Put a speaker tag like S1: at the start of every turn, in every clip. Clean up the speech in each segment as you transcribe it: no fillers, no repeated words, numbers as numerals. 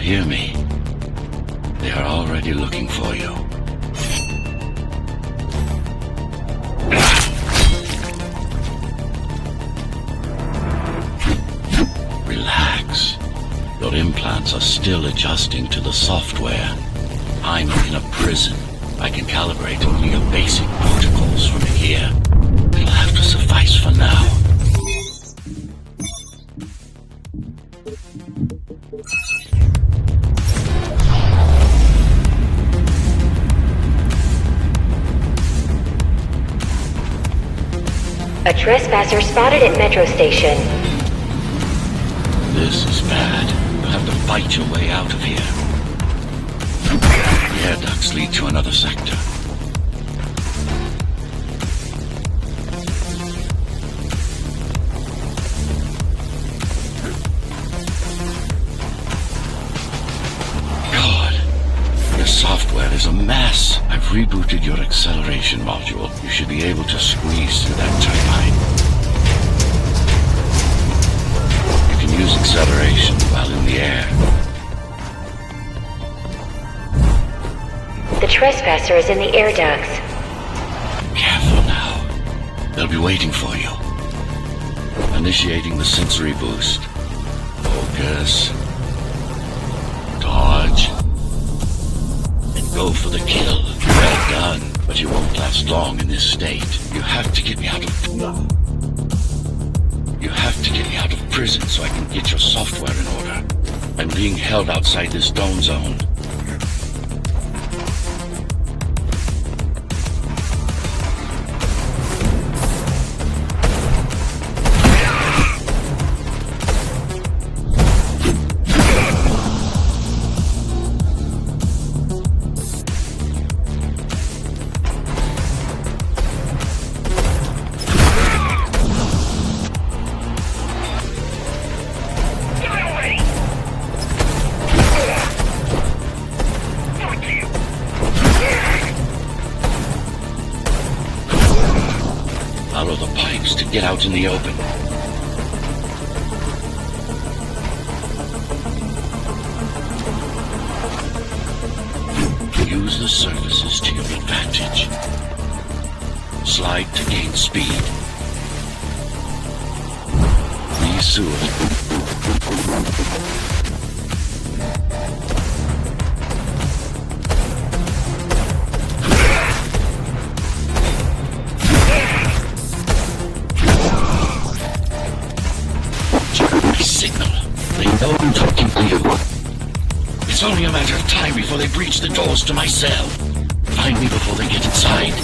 S1: hear me? They are already looking for you. Relax. Your implants are still adjusting to the software. I'm in a prison. I can calibrate only your basic protocols from here. It'll have to suffice for now.
S2: A trespasser spotted at Metro Station.
S1: This is bad. You'll have to fight your way out of here. The air ducts lead to another sector. God, your software is a mess. I've rebooted your acceleration module. You should be able to squeeze through that turbine. You can use acceleration while in the air.
S2: The trespasser is in the air ducts.
S1: Careful now. They'll be waiting for you. Initiating the sensory boost. Focus. Dodge. And go for the kill. Well done. But you won't last long in this state. You have to get me out of... You have to get me out of prison so I can get your software in order. I'm being held outside this dome zone. Follow the pipes to get out in the open. Use the surfaces to your advantage. Slide to gain speed. These sewers. Signal. They know I'm talking to you. It's only a matter of time before they breach the doors to my cell. Find me before they get inside.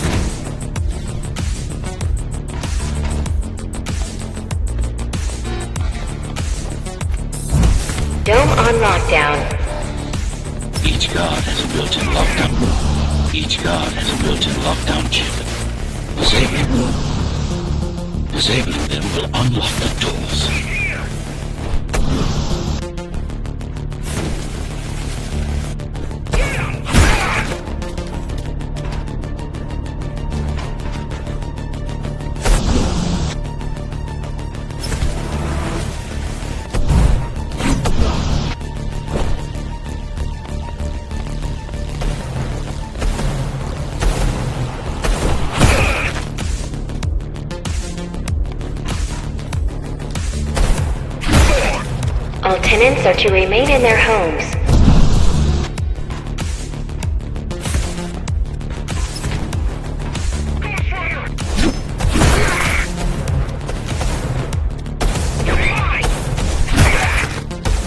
S2: Dome on lockdown.
S1: Each guard has a built-in lockdown. Each guard has a built-in lockdown chip. Disabling them will unlock the doors.
S2: All tenants are to remain in their homes.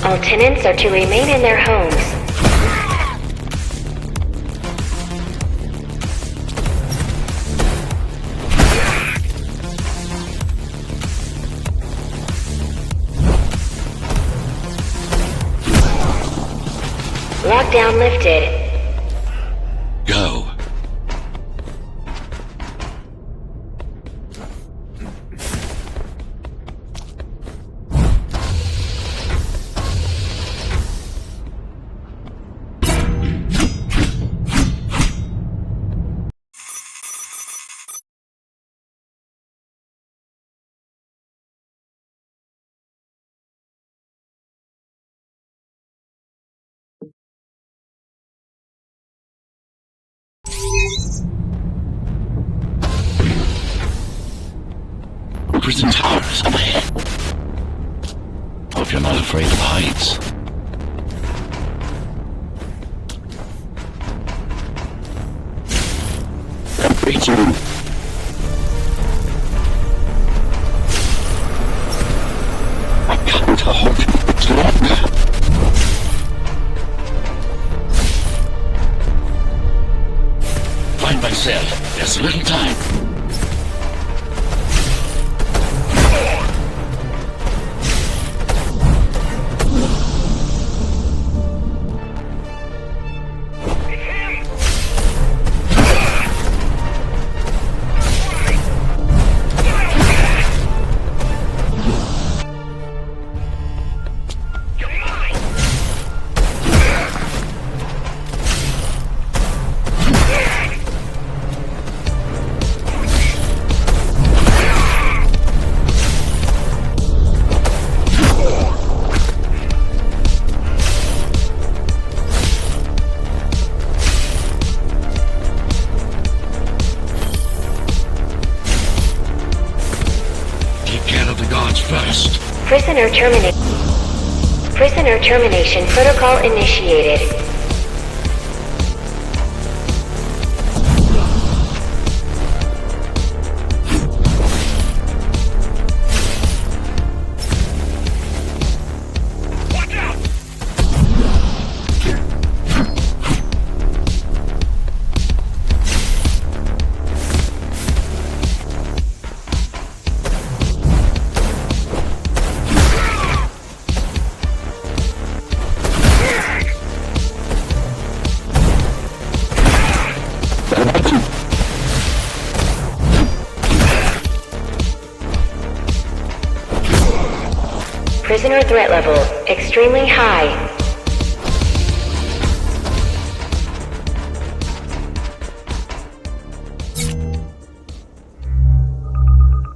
S2: All tenants are to remain in their homes. Lockdown lifted.
S1: Some towers up ahead. Hope you're not afraid of heights. Reaching. I can't hold it much longer. Find my cell. There's little time. First.
S2: Prisoner termination protocol initiated. Prisoner threat level extremely high.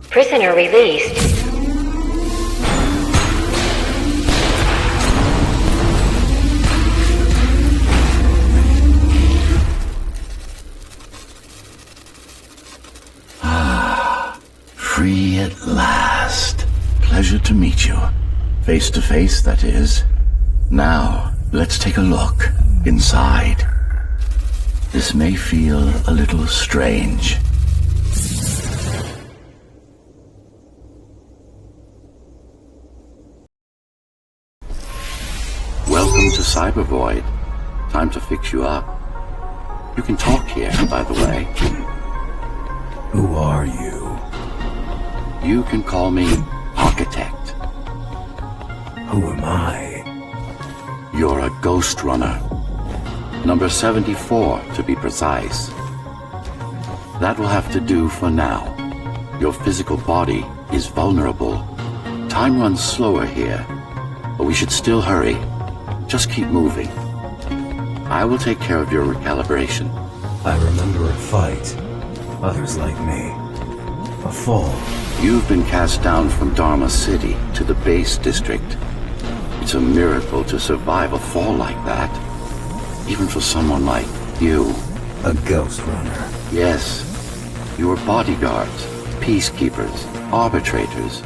S2: Prisoner released.
S1: Free at last. Pleasure to meet you. Face to face, that is. Now, let's take a look inside. This may feel a little strange. Welcome to Cybervoid. Time to fix you up. You can talk here, by the way.
S3: Who are you?
S1: You can call me Architect.
S3: Who am I?
S1: You're a Ghostrunner. Number 74, to be precise. That will have to do for now. Your physical body is vulnerable. Time runs slower here, but we should still hurry. Just keep moving. I will take care of your recalibration.
S3: I remember a fight. Others like me. A fall.
S1: You've been cast down from Dharma City to the base district. It's a miracle to survive a fall like that. Even for someone like you.
S3: A Ghostrunner.
S1: Yes. You were bodyguards, peacekeepers, arbitrators,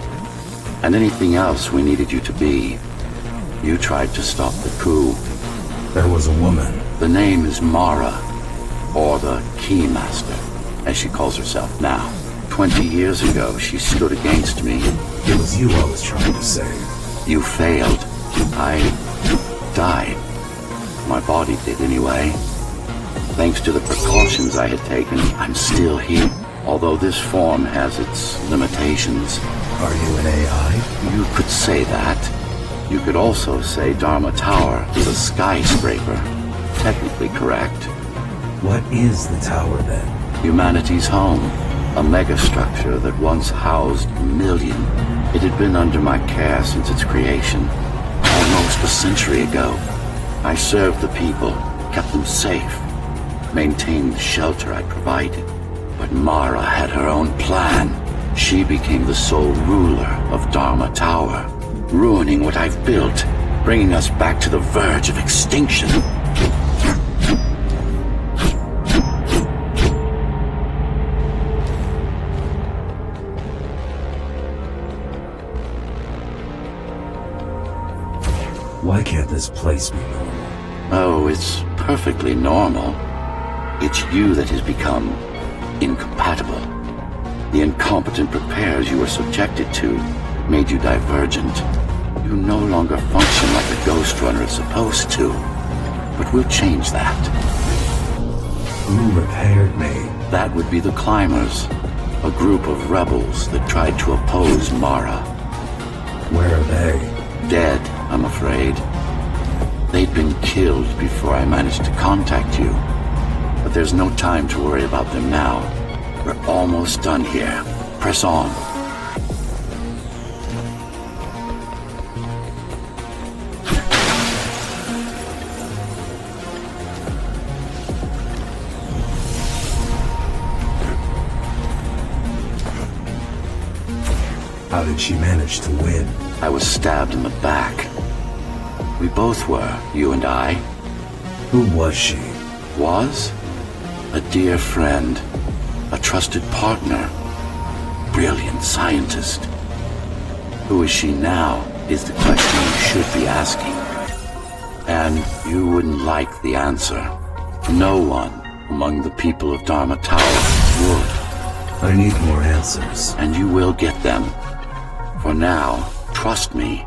S1: and anything else we needed you to be. You tried to stop the coup.
S3: There was a woman.
S1: The name is Mara, or the Keymaster, as she calls herself now. 20 years ago, she stood against me.
S3: It was you I was trying to save.
S1: You failed. I died. My body did anyway. Thanks to the precautions I had taken, I'm still here. Although this form has its limitations.
S3: Are you an AI?
S1: You could say that. You could also say Dharma Tower is a skyscraper. Technically correct.
S3: What is the tower then?
S1: Humanity's home. A megastructure that once housed a million. It had been under my care since its creation. Almost a century ago. I served the people, kept them safe, maintained the shelter I provided. But Mara had her own plan. She became the sole ruler of Dharma Tower, ruining what I've built, bringing us back to the verge of extinction.
S3: Why can't this place be normal?
S1: Oh, it's perfectly normal. It's you that has become incompatible. The incompetent repairs you were subjected to made you divergent. You no longer function like a Ghostrunner is supposed to. But we'll change that.
S3: Who repaired me?
S1: That would be the Climbers, a group of rebels that tried to oppose Mara.
S3: Where are they?
S1: Dead, I'm afraid. They'd been killed before I managed to contact you. But there's no time to worry about them now. We're almost done here. Press on.
S3: How did she manage to win?
S1: I was stabbed in the back. We both were, you and I.
S3: Who was she?
S1: Was? A dear friend. A trusted partner. Brilliant scientist. Who is she now is the question you should be asking. And you wouldn't like the answer. No one among the people of Dharma Tower would.
S3: I need more answers.
S1: And you will get them. For now, trust me.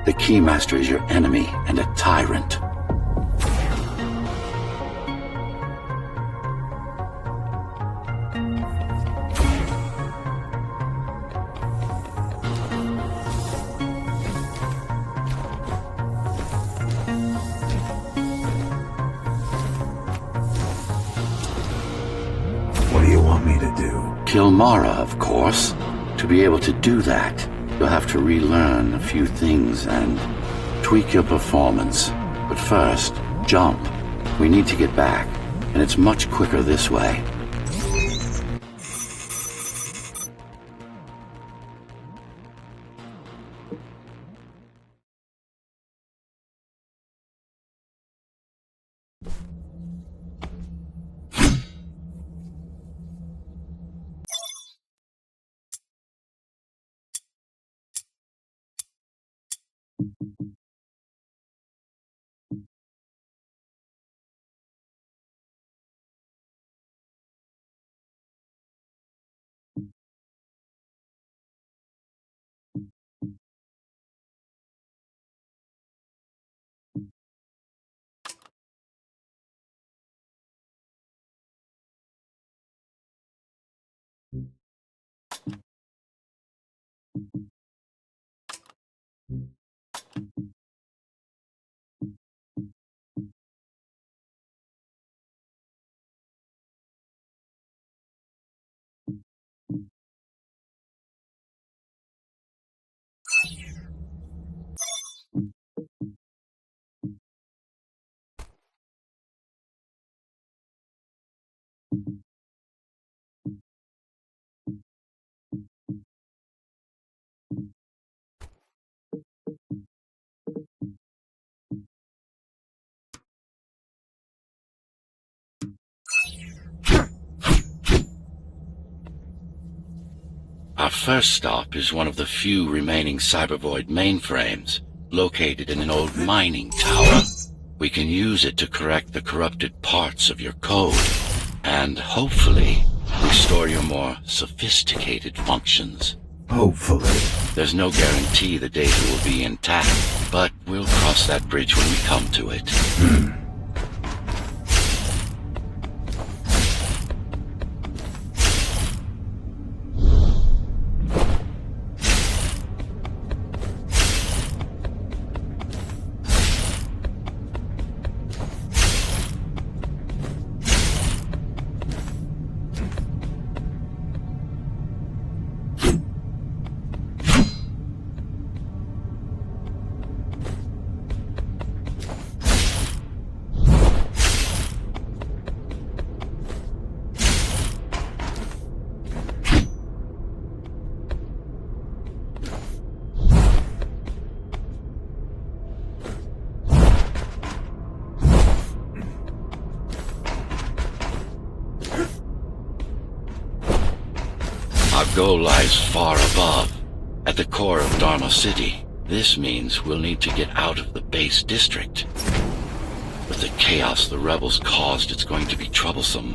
S1: The Keymaster is your enemy and a tyrant.
S3: What do you want me to do?
S1: Kill Mara, of course. To be able to do that, you'll have to relearn a few things and tweak your performance. But first, jump. We need to get back, and it's much quicker this way. Our first stop is one of the few remaining Cybervoid mainframes, located in an old mining tower. We can use it to correct the corrupted parts of your code, and hopefully restore your more sophisticated functions.
S3: Hopefully.
S1: There's no guarantee the data will be intact, but we'll cross that bridge when we come to it. Our goal lies far above, at the core of Dharma City. This means we'll need to get out of the base district. With the chaos the rebels caused, it's going to be troublesome.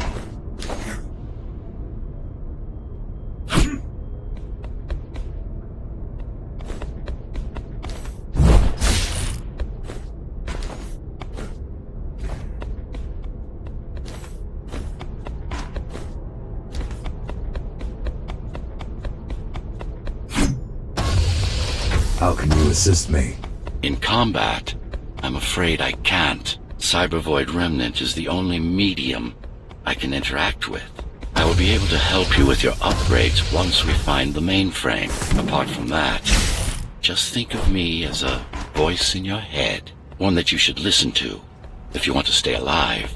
S3: How can you assist me?
S1: In combat, I'm afraid I can't. Cybervoid Remnant is the only medium I can interact with. I will be able to help you with your upgrades once we find the mainframe. Apart from that, just think of me as a voice in your head. One that you should listen to if you want to stay alive.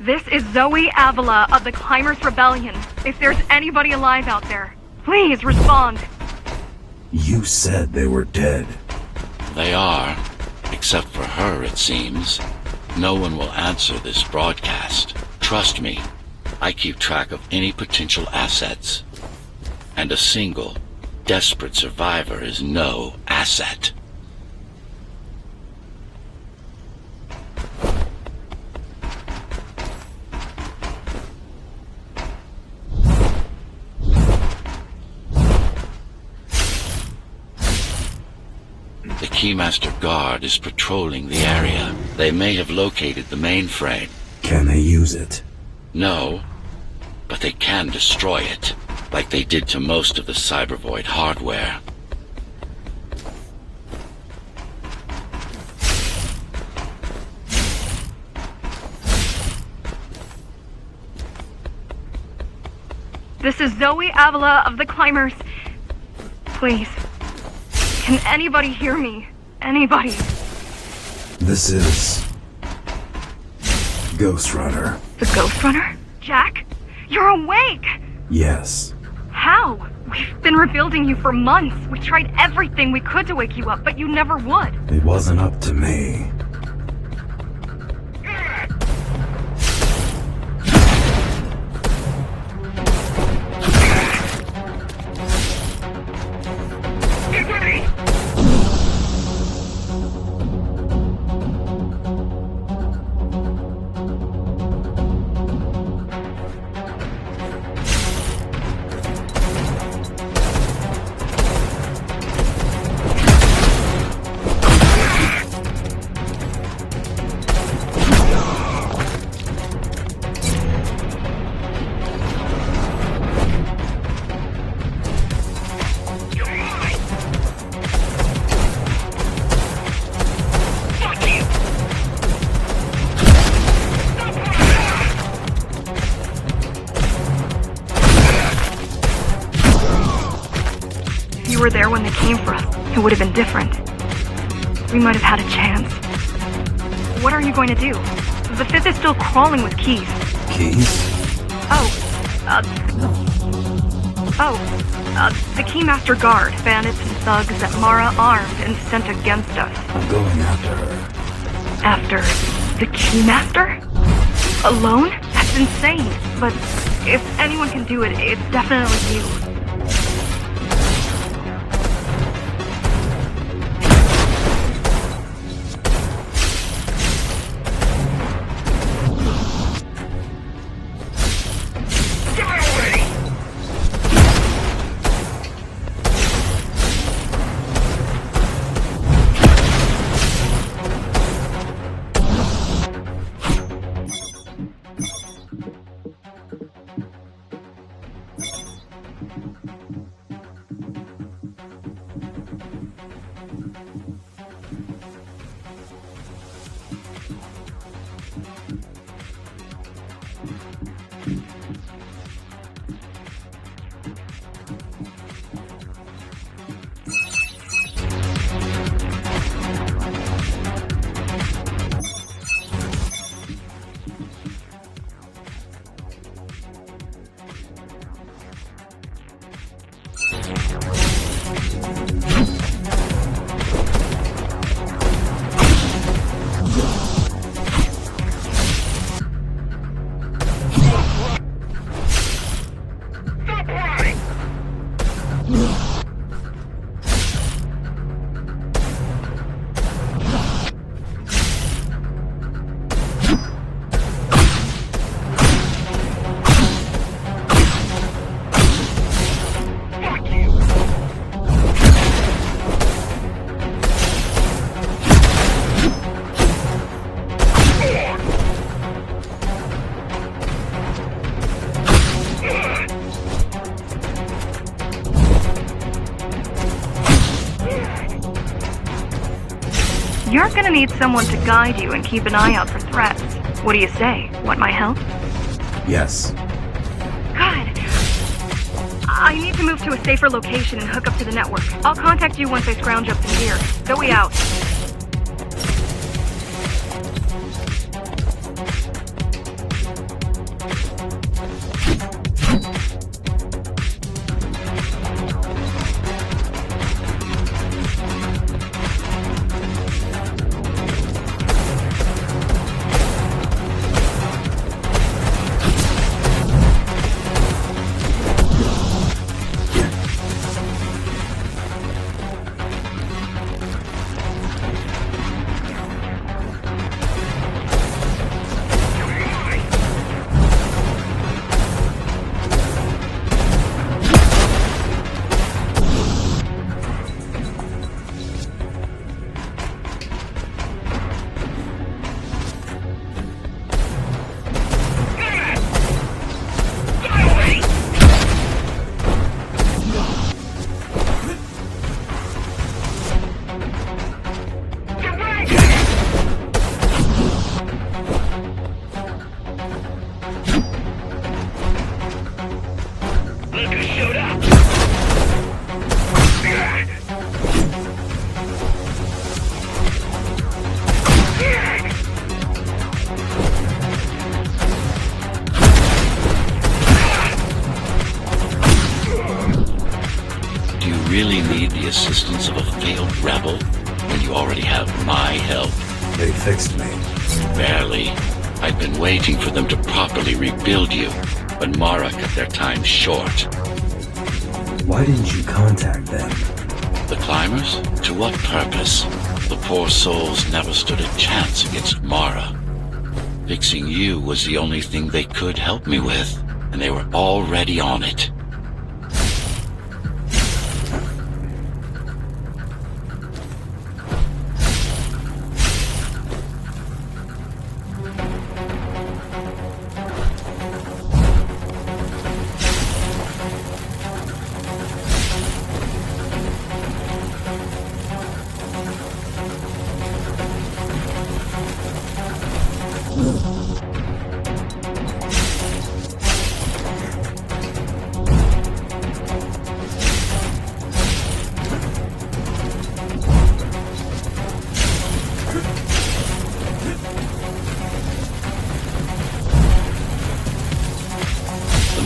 S4: This is Zoe Avila of the Climbers Rebellion. If there's anybody alive out there, please respond.
S3: You said they were dead.
S1: They are, except for her, it seems. No one will answer this broadcast. Trust me, I keep track of any potential assets. And a single, desperate survivor is no asset. The Keymaster Guard is patrolling the area. They may have located the mainframe.
S3: Can they use it?
S1: No, but they can destroy it, like they did to most of the Cybervoid hardware.
S4: This is Zoe Avila of the Climbers. Please. Can anybody hear me? Anybody?
S3: This is... Ghostrunner.
S4: The Ghostrunner? Jack? You're awake!
S3: Yes.
S4: How? We've been rebuilding you for months. We tried everything we could to wake you up, but you never would.
S3: It wasn't up to me.
S4: Were there when they came for us, it would have been different. We might have had a chance. What are you going to do? The Fifth is still crawling with keys.
S3: Keys?
S4: The Keymaster Guard, bandits and thugs that Mara armed and sent against us.
S3: I'm going after her.
S4: After the Keymaster? Alone? That's insane. But if anyone can do it, it's definitely you. You're gonna need someone to guide you and keep an eye out for threats. What do you say? Want my help?
S3: Yes.
S4: Good. I need to move to a safer location and hook up to the network. I'll contact you once I scrounge up some gear. Zoe out.
S1: Really need the assistance of a failed rebel when you already have my help?
S3: They fixed me.
S1: Barely. I've been waiting for them to properly rebuild you, but Mara cut their time short.
S3: Why didn't you contact them?
S1: The climbers? To what purpose? The poor souls never stood a chance against Mara. Fixing you was the only thing they could help me with, and they were already on it.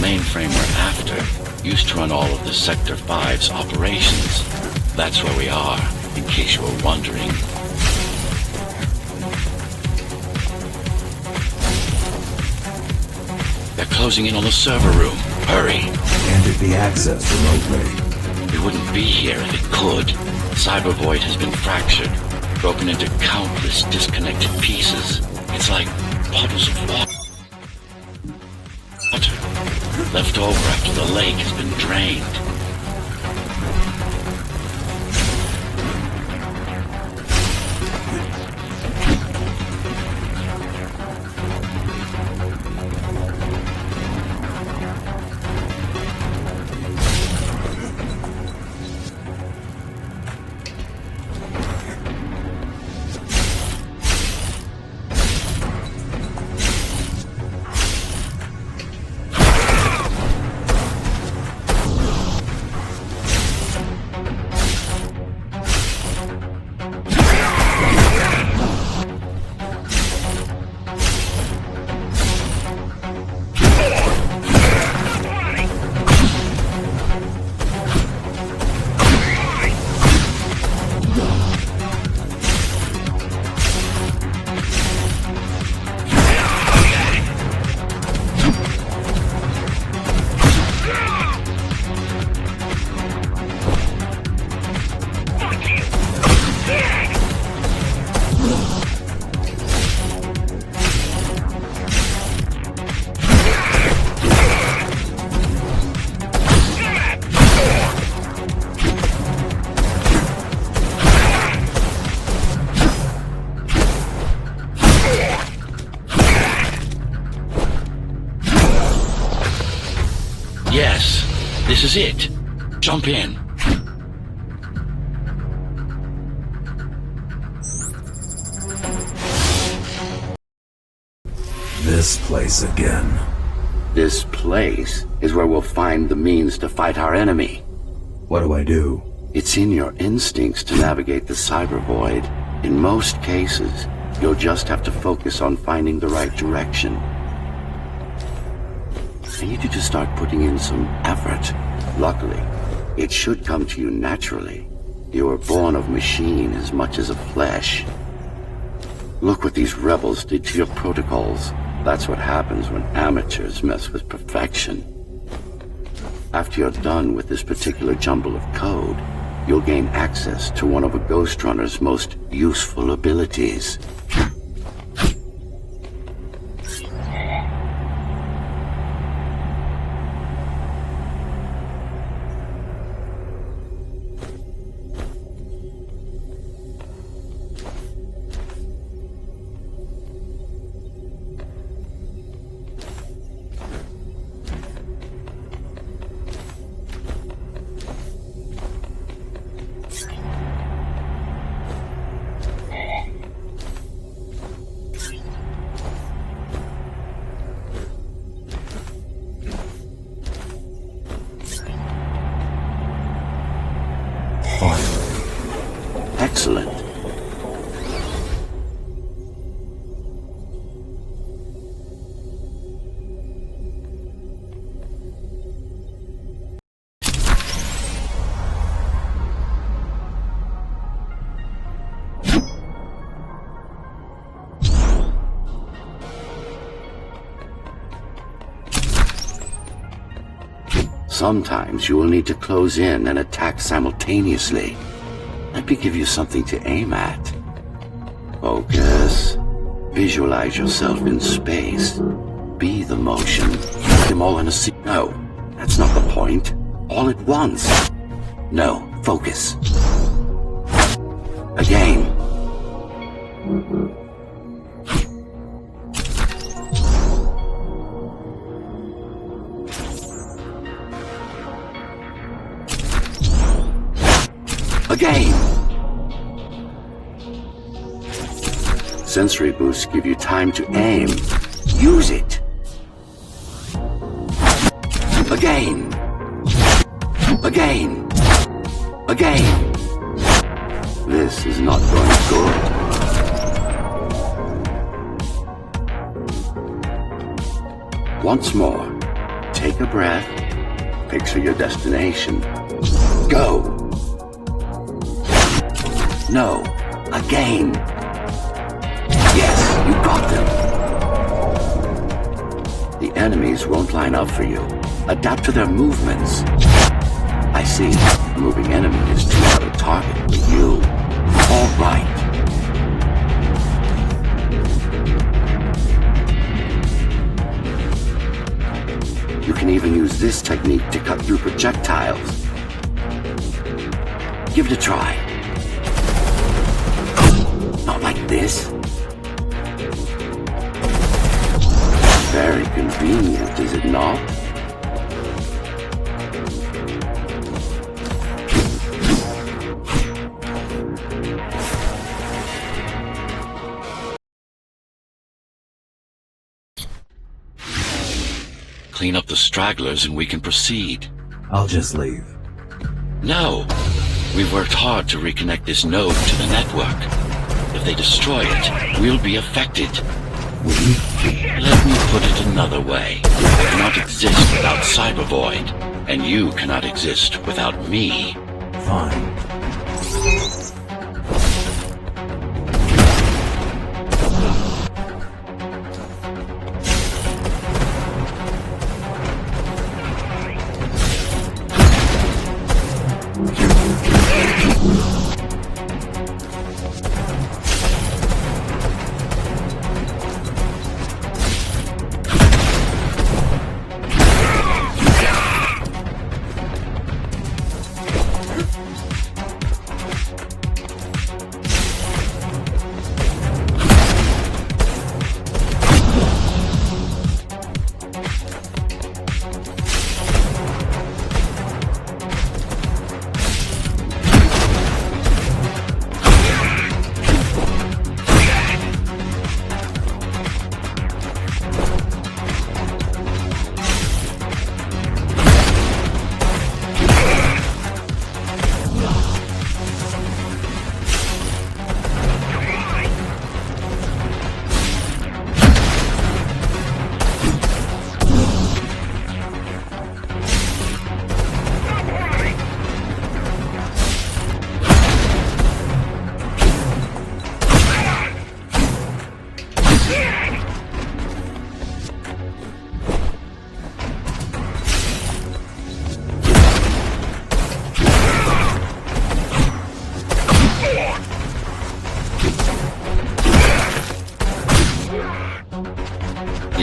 S1: Mainframe we're after used to run all of the Sector 5's operations. That's where we are, in case you were wondering. They're closing in on the server room. Hurry!
S3: Can't it be accessed remotely?
S1: We wouldn't be here if it could. Cyber Void has been fractured, broken into countless disconnected pieces. It's like puddles of water left over after the lake has been drained. Yes, this is it. Jump in.
S3: this place again.
S1: This place is where we'll find the means to fight our enemy.
S3: What do I do?
S1: It's in your instincts to navigate the cyber void. In most cases, you'll just have to focus on finding the right direction. I need you to start putting in some effort. Luckily, it should come to you naturally. You were born of machine as much as of flesh. Look what these rebels did to your protocols. That's what happens when amateurs mess with perfection. After you're done with this particular jumble of code, you'll gain access to one of a Ghostrunner's most useful abilities. Excellent. Sometimes you will need to close in and attack simultaneously. Let me give you something to aim at. Focus. Visualize yourself in space. Be the motion. Put them all in a No, that's not the point. All at once. No, focus. Again. Again! Sensory boosts give you time to aim. Use it! Again! Again! Again! This is not going good. Once more, take a breath, picture your destination. Go! No, again. Yes, you got them. The enemies won't line up for you. Adapt to their movements. I see. A moving enemy is too out of target for you. All right. You can even use this technique to cut through projectiles. Give it a try. Not like this. Very convenient, is it not? Clean up the stragglers and we can proceed.
S3: I'll just leave.
S1: No. We've worked hard to reconnect this node to the network. If they destroy it, we'll be affected. Let me put it another way. I cannot exist without Cyber Void, and you cannot exist without me.
S3: Fine.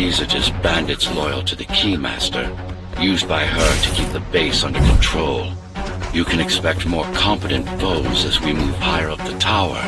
S1: These are just bandits loyal to the Keymaster, used by her to keep the base under control. You can expect more competent foes as we move higher up the tower.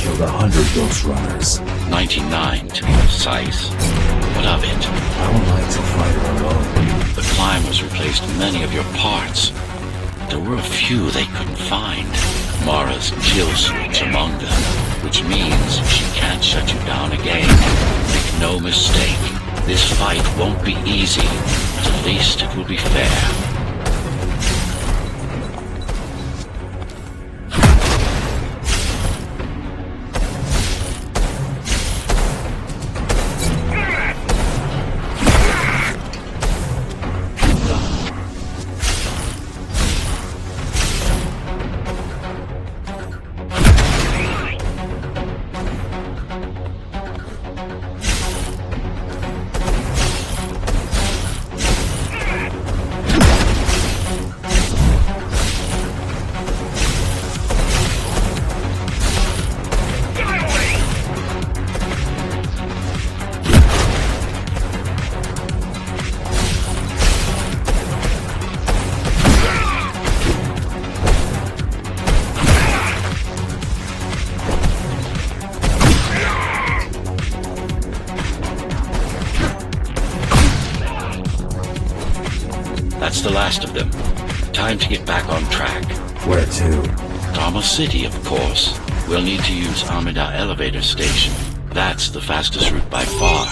S3: Killed 100 Ghostrunners.
S1: 99 to be precise. What of it?
S3: I don't like to fight her alone.
S1: The climbers replaced many of your parts. There were a few they couldn't find. Mara's kill switch among them, which means she can't shut you down again. Make no mistake, this fight won't be easy, but at least it will be fair. That's the last of them. Time to get back on track.
S3: Where to?
S1: Dharma City, of course. We'll need to use Amida Elevator Station. That's the fastest route by far.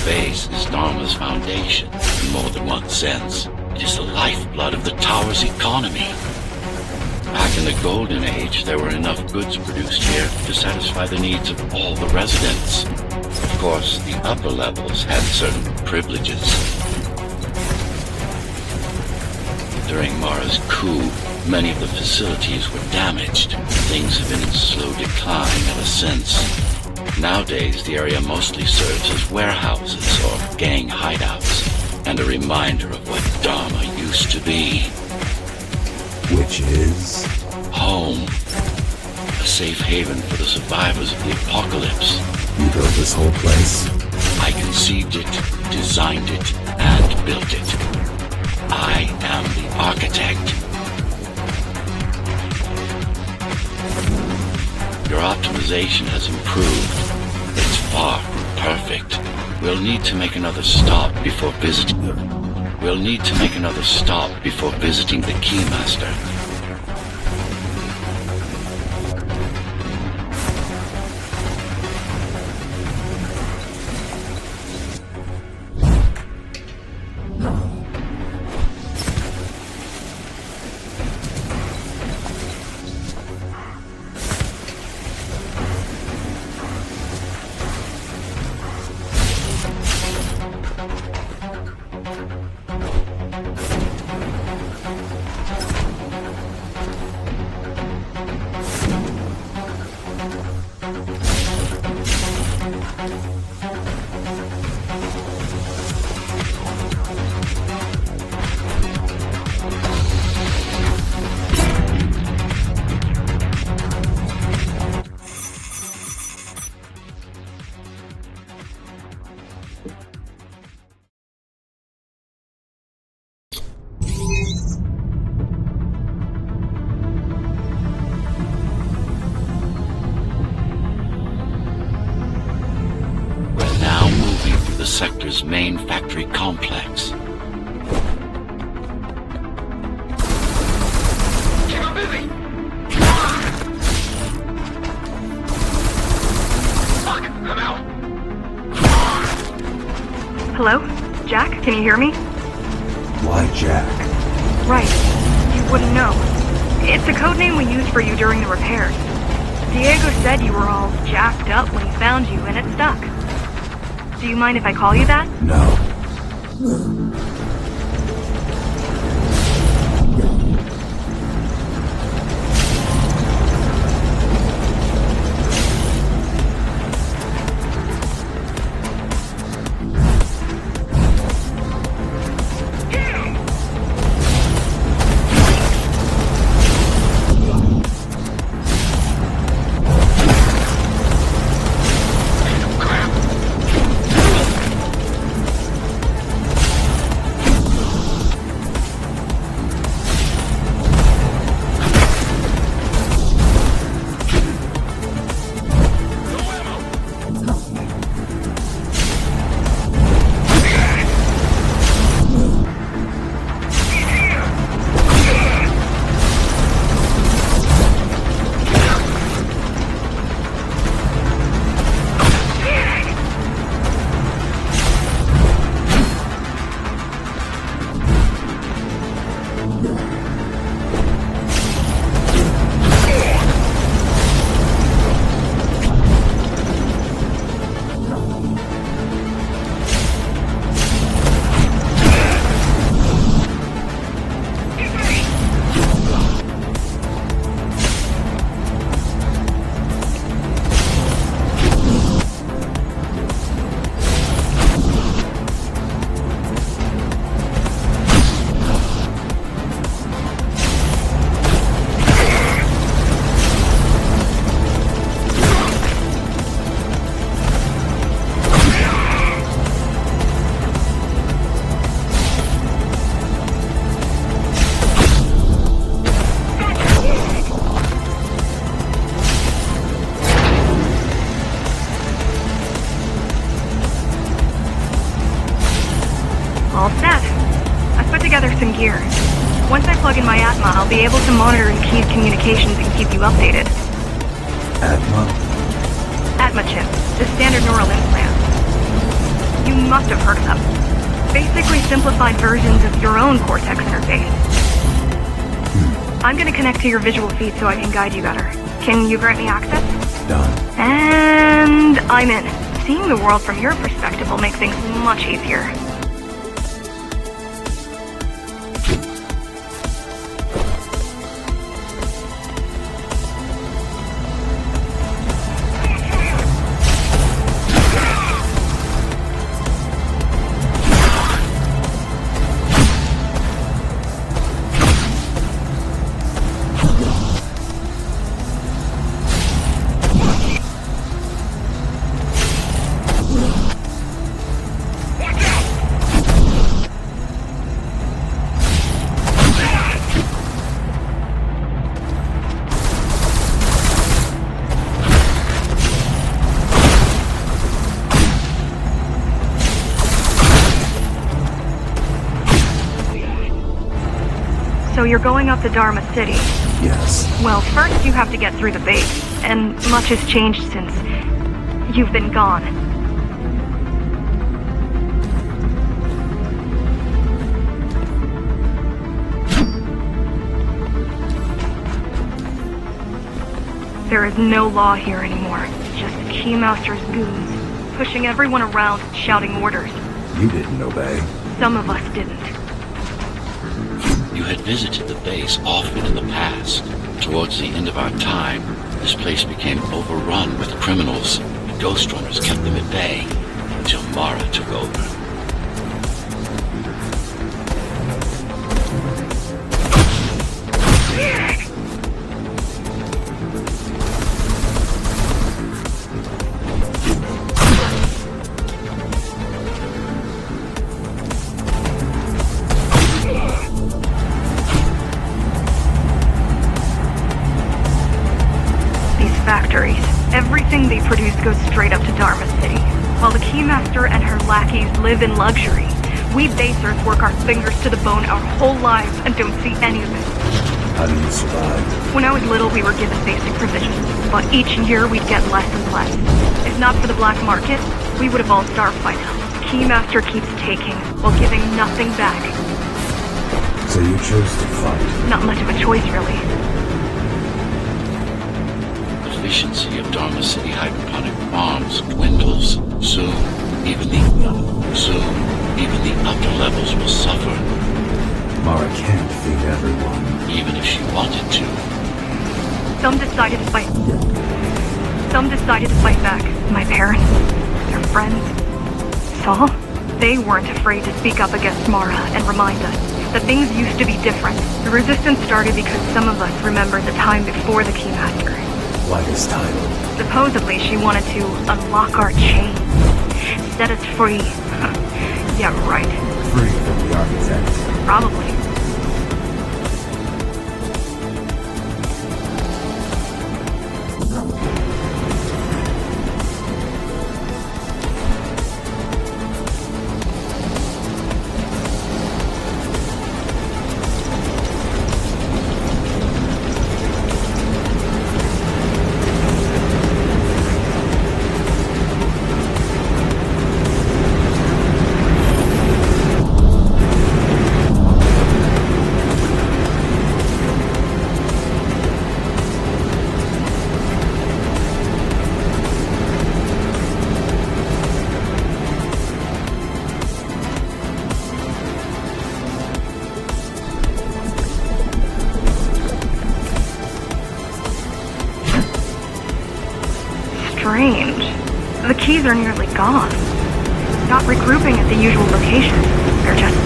S1: Base is Dharma's foundation, in more than one sense. It is the lifeblood of the tower's economy. Back in the Golden Age, there were enough goods produced here to satisfy the needs of all the residents. Of course, the upper levels had certain privileges. During Mara's coup, many of the facilities were damaged. Things have been in slow decline ever since. Nowadays, the area mostly serves as warehouses or gang hideouts, and a reminder of what Dharma used to be.
S3: Which is?
S1: Home. A safe haven for the survivors of the apocalypse.
S3: You built this whole place?
S1: I conceived it, designed it, and built it. I am the architect. Your optimization has improved. It's far from perfect. We'll need to make another stop before visiting the Keymaster. sector's main factory complex.
S5: Keep 'em busy! Fuck! I'm out!
S4: Hello? Jack, can you hear me?
S3: Why Jack?
S4: Right. You wouldn't know. It's a code name we used for you during the repairs. Diego said you were all jacked up when he found you, and it stuck. Do you mind if I call you that?
S3: No.
S4: All set. I put together some gear. Once I plug in my Atma, I'll be able to monitor and key communications and keep you updated.
S3: Atma?
S4: Atma chip, the standard neural implant. You must have heard of them. Basically simplified versions of your own Cortex interface. I'm gonna connect to your visual feed so I can guide you better. Can you grant me access?
S3: Done.
S4: And I'm in. Seeing the world from your perspective will make things much easier. So you're going up to Dharma City.
S3: Yes.
S4: Well, first you have to get through the base, and much has changed since you've been gone. There is no law here anymore. Just Keymaster's goons, pushing everyone around, shouting orders.
S3: You didn't obey.
S4: Some of us didn't.
S1: You had visited the base often in the past. Towards the end of our time, this place became overrun with criminals. Ghostrunners kept them at bay until Mara took over.
S4: Factories. Everything they produce goes straight up to Dharma City, while the Keymaster and her lack Blackies live in luxury. We basers work our fingers to the bone our whole lives and don't see any of it.
S3: How do you survive?
S4: When I was little, we were given basic provisions, but each year we'd get less and less. If not for the black market, we would have all starved by now. Keymaster keeps taking, while giving nothing back.
S3: So you chose to fight.
S4: Not much of a choice, really.
S1: Efficiency of Dharma City hydroponic farms dwindles. Soon, even the upper levels will suffer.
S3: Mara can't feed everyone.
S1: Even if she wanted to.
S4: Some decided to fight back. My parents, their friends, Saul. They weren't afraid to speak up against Mara and remind us that things used to be different. The resistance started because some of us remembered the time before the Keymaster.
S3: Why this title?
S4: Supposedly she wanted to unlock our chains. Set us free. Yeah, right.
S3: Free from the architect.
S4: Probably. Strange. The keys are nearly gone. Not regrouping at the usual locations. They're just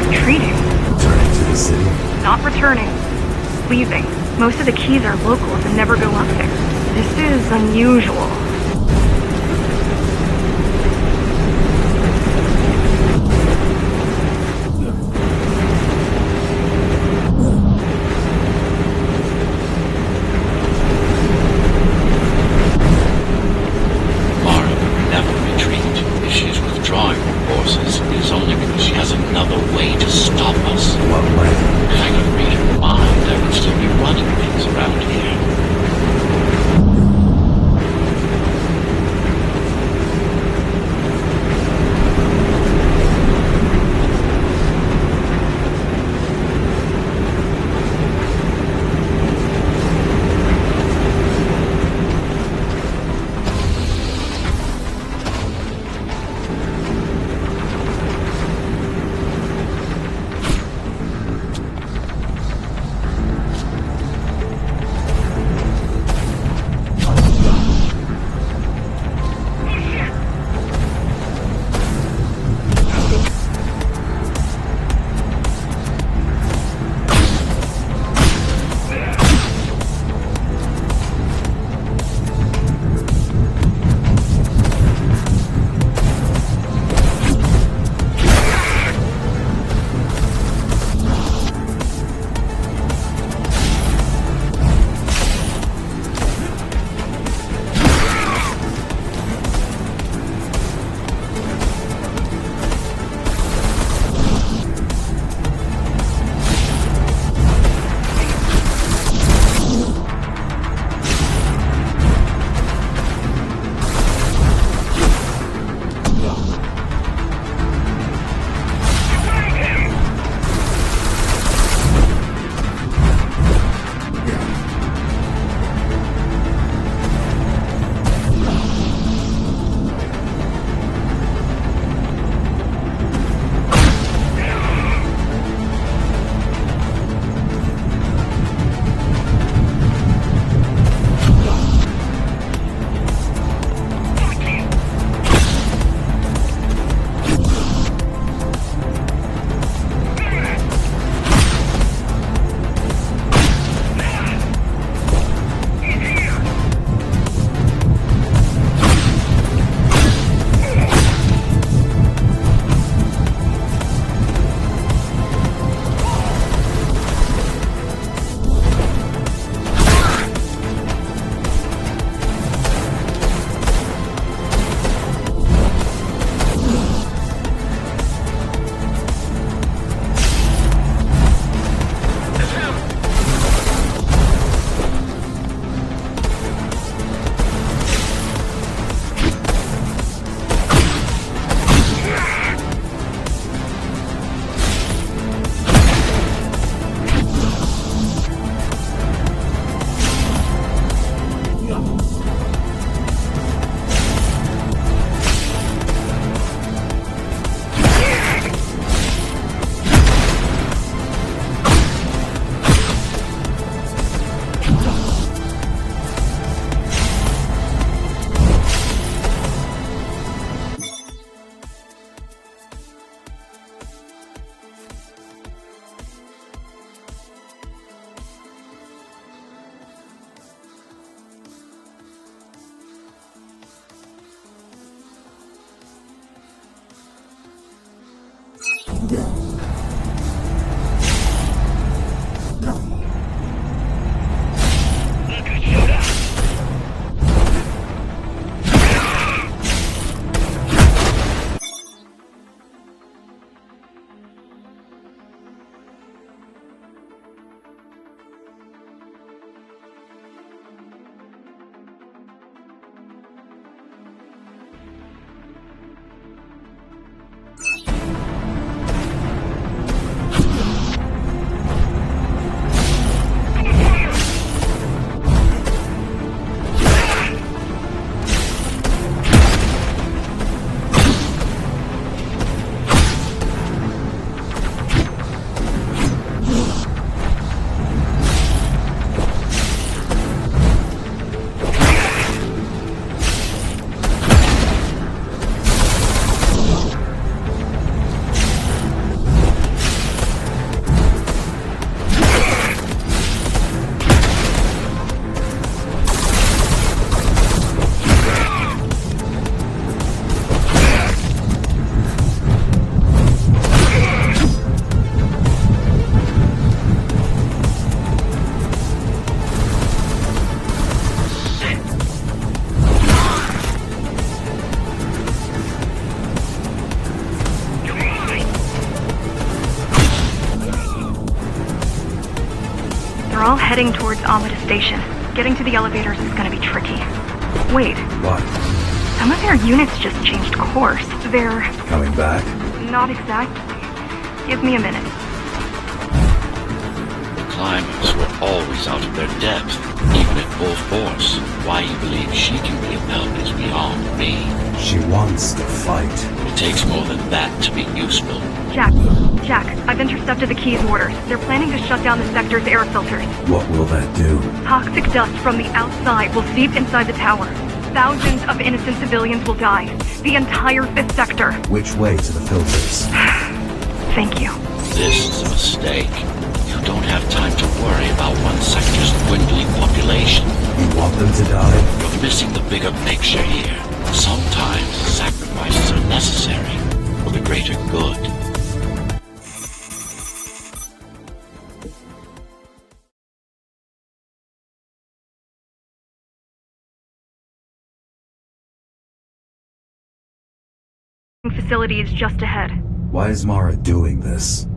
S4: retreating.
S3: Returning to the city?
S4: Not returning. Leaving. Most of the keys are locals and never go up there. This is unusual. They're all heading towards Amida Station. Getting to the elevators is gonna be tricky. Wait,
S3: What?
S4: some of their units just changed course. They're
S3: Coming back?
S4: not exactly. Give me a minute.
S1: The climbers were always out of their depth, even at full force. Why you believe she can be of help is beyond me.
S3: She wants to fight.
S1: It takes more than that to be useful.
S4: Jack, I've intercepted the Key's orders. They're planning to shut down the sector's air filters.
S3: What will that do?
S4: Toxic dust from the outside will seep inside the tower. Thousands of innocent civilians will die. The entire 5th sector.
S3: Which way to the filters?
S4: Thank you.
S1: This is a mistake. You don't have time to worry about one sector's dwindling population.
S3: You want them to die?
S1: You're missing the bigger picture here. Sometimes sacrifices are necessary for the greater good.
S4: Facility is just ahead.
S3: Why is Mara doing this?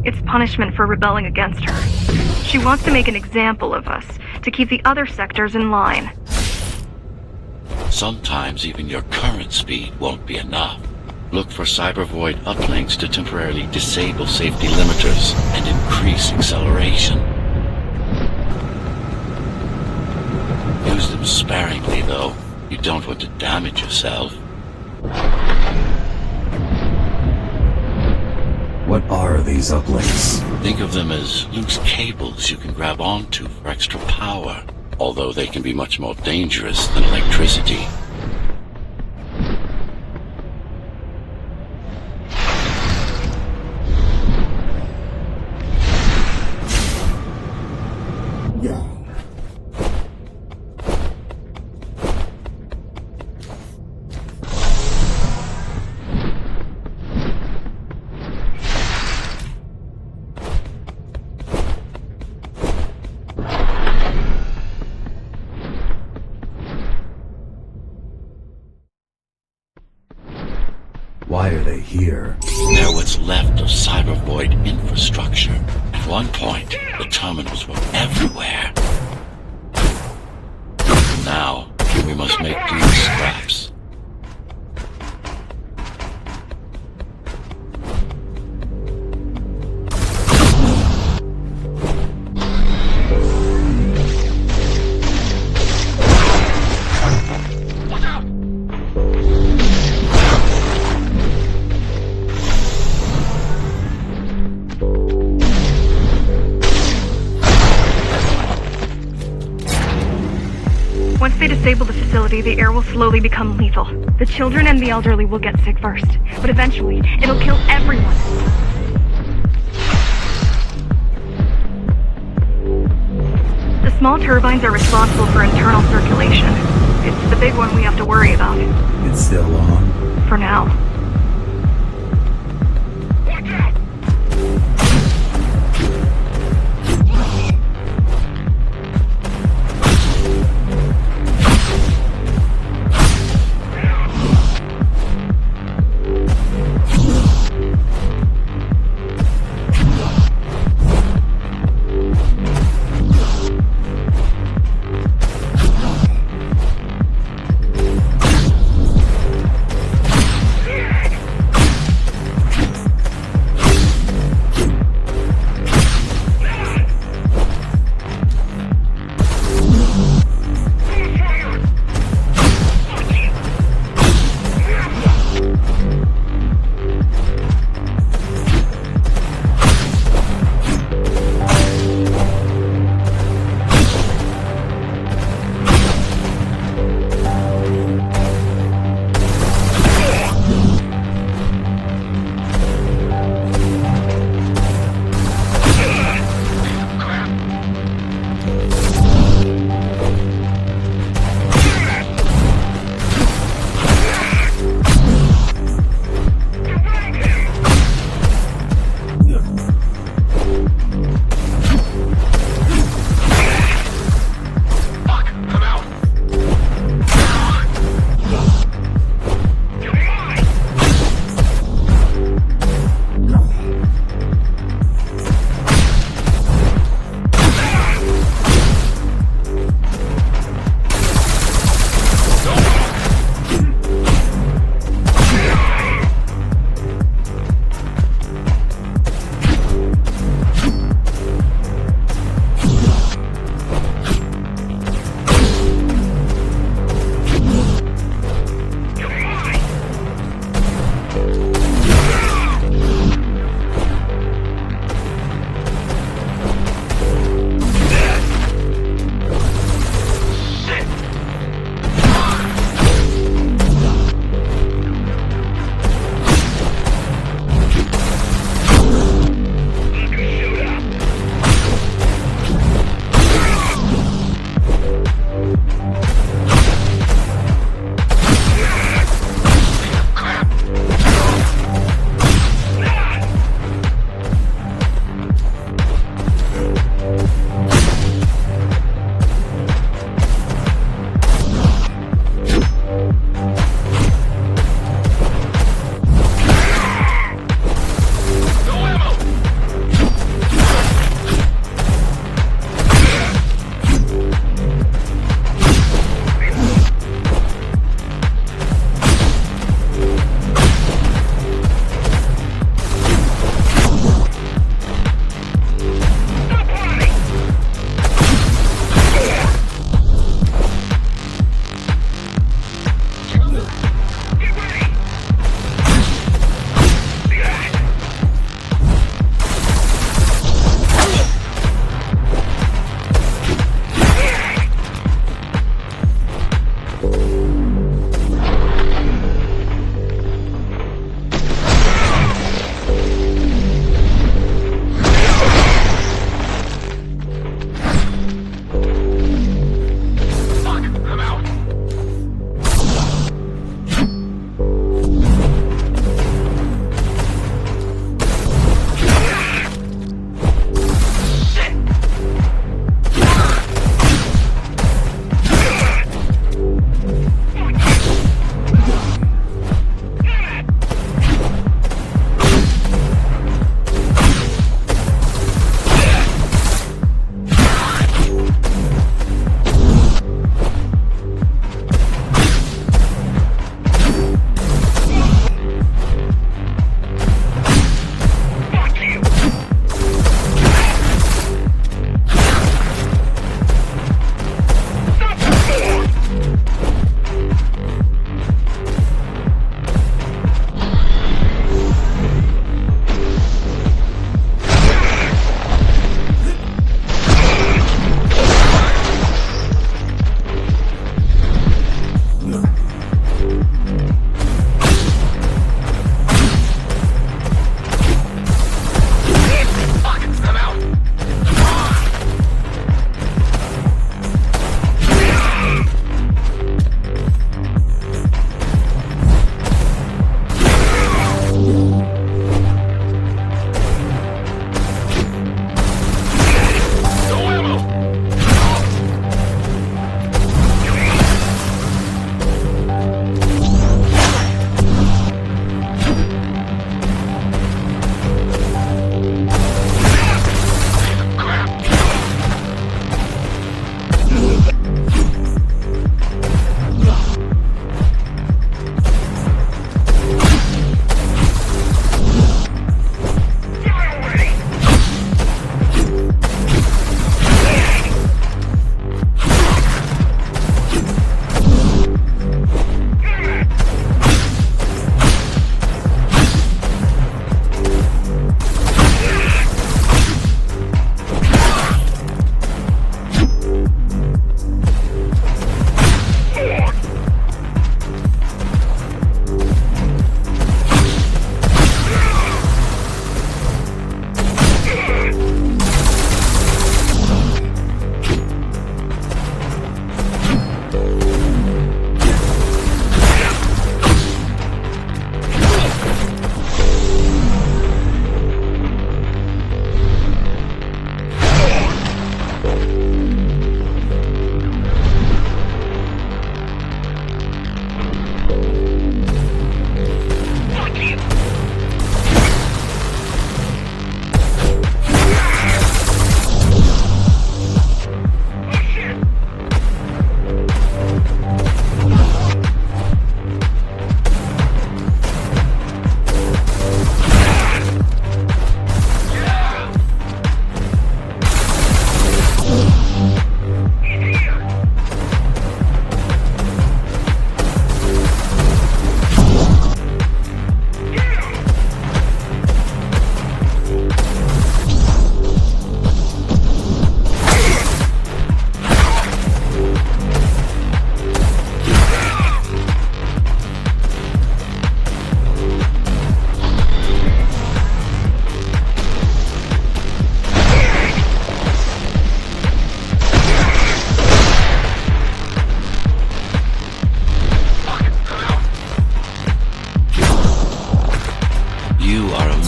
S4: It's punishment for rebelling against her. She wants to make an example of us, to keep the other sectors in line.
S1: Sometimes even your current speed won't be enough. Look for cybervoid uplinks to temporarily disable safety limiters and increase acceleration. Use them sparingly, though. You don't want to damage yourself.
S3: What are these uplinks?
S1: Think of them as loose cables you can grab onto for extra power, although they can be much more dangerous than electricity.
S3: Why are they here?
S1: They're what's left of cybervoid infrastructure. At one point, the terminals were everywhere. Now, we must make do with scraps.
S4: Once they disable the facility, the air will slowly become lethal. The children and the elderly will get sick first, but eventually, it'll kill everyone. The small turbines are responsible for internal circulation. It's the big one we have to worry about.
S3: It's still on.
S4: For now.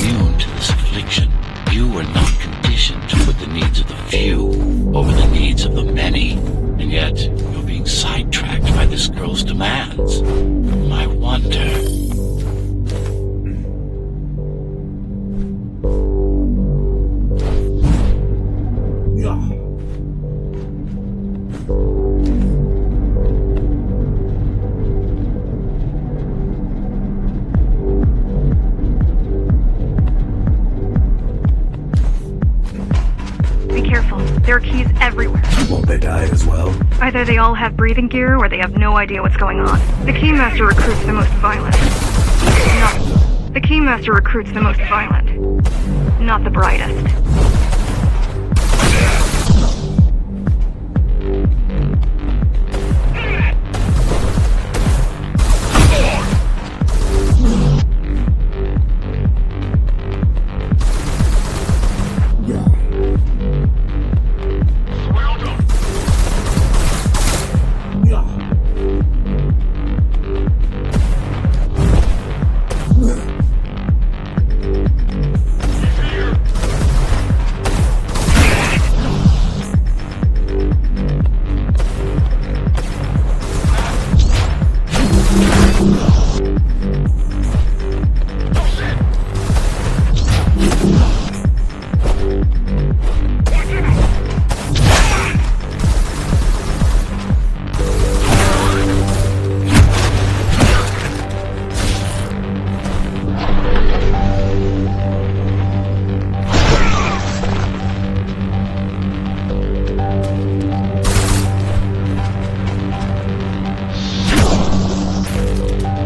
S1: immune to this affliction. You were not conditioned to put the needs of the few over the needs of the many. And yet, you're being sidetracked by this girl's demands. I wonder...
S4: Be careful. There are keys everywhere.
S3: Won't they die as well?
S4: Either they all have breathing gear or they have no idea what's going on. The Keymaster recruits the most violent. The Keymaster recruits the most violent. Not the brightest.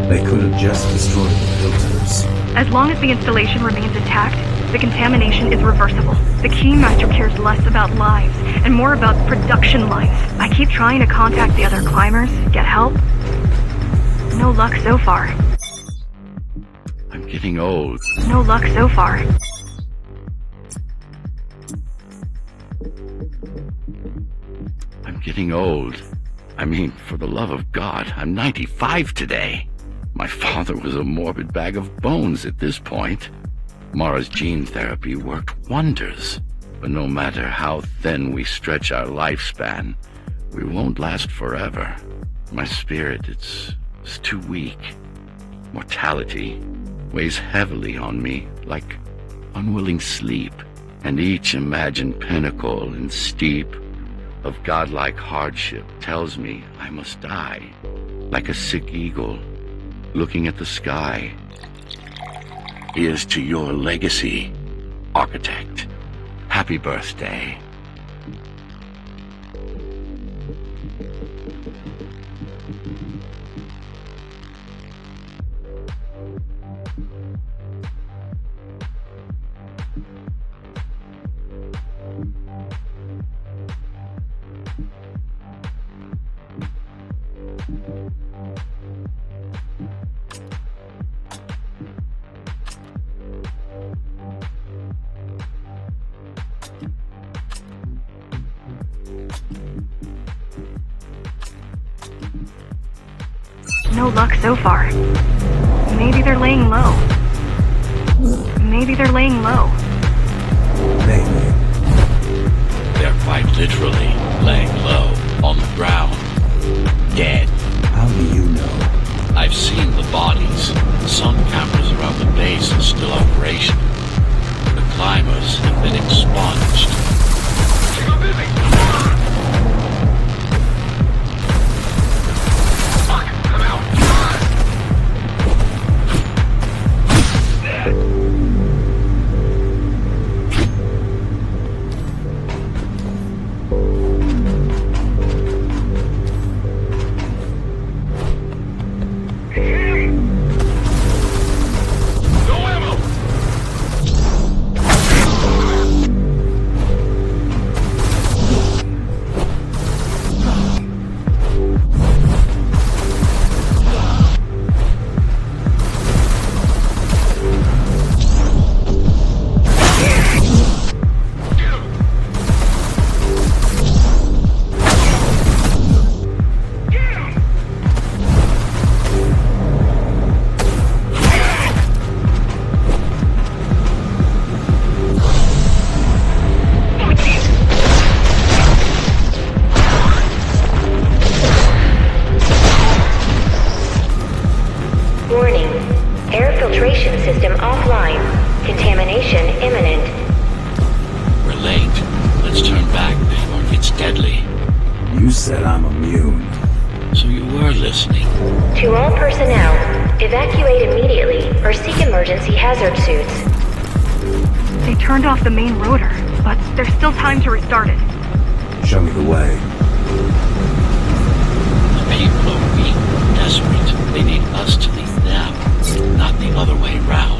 S3: They could have just destroyed the filters.
S4: As long as the installation remains intact, the contamination is reversible. The Keymaster cares less about lives and more about production lines. I keep trying to contact the other climbers, get help. No luck so far.
S1: I'm getting old.
S4: No luck so far.
S1: I'm getting old. I mean, for the love of God, I'm 95 today. My father was a morbid bag of bones at this point. Mara's gene therapy worked wonders. But no matter how thin we stretch our lifespan, we won't last forever. My spirit, it's too weak. Mortality weighs heavily on me, like unwilling sleep. And each imagined pinnacle and steep of godlike hardship tells me I must die, like a sick eagle looking at the sky. Here's to your legacy, architect. Happy birthday.
S4: No luck so far. Maybe they're laying low. Maybe they're laying low.
S3: Maybe.
S1: They're quite literally laying low on the ground, dead.
S3: How do you know?
S1: I've seen the bodies. Some cameras around the base are still operational. The climbers have been expunged.
S5: Keep on busy! Fuck! I'm out! No ammo!
S2: radiation imminent.
S1: We're late. Let's turn back before it gets deadly.
S3: You said I'm immune.
S1: So you were listening.
S2: To all personnel, evacuate immediately or seek emergency hazard suits.
S4: They turned off the main rotor, but there's still time to restart it.
S3: Show me the way.
S1: The people are weak, desperate. They need us to lead them, not the other way round.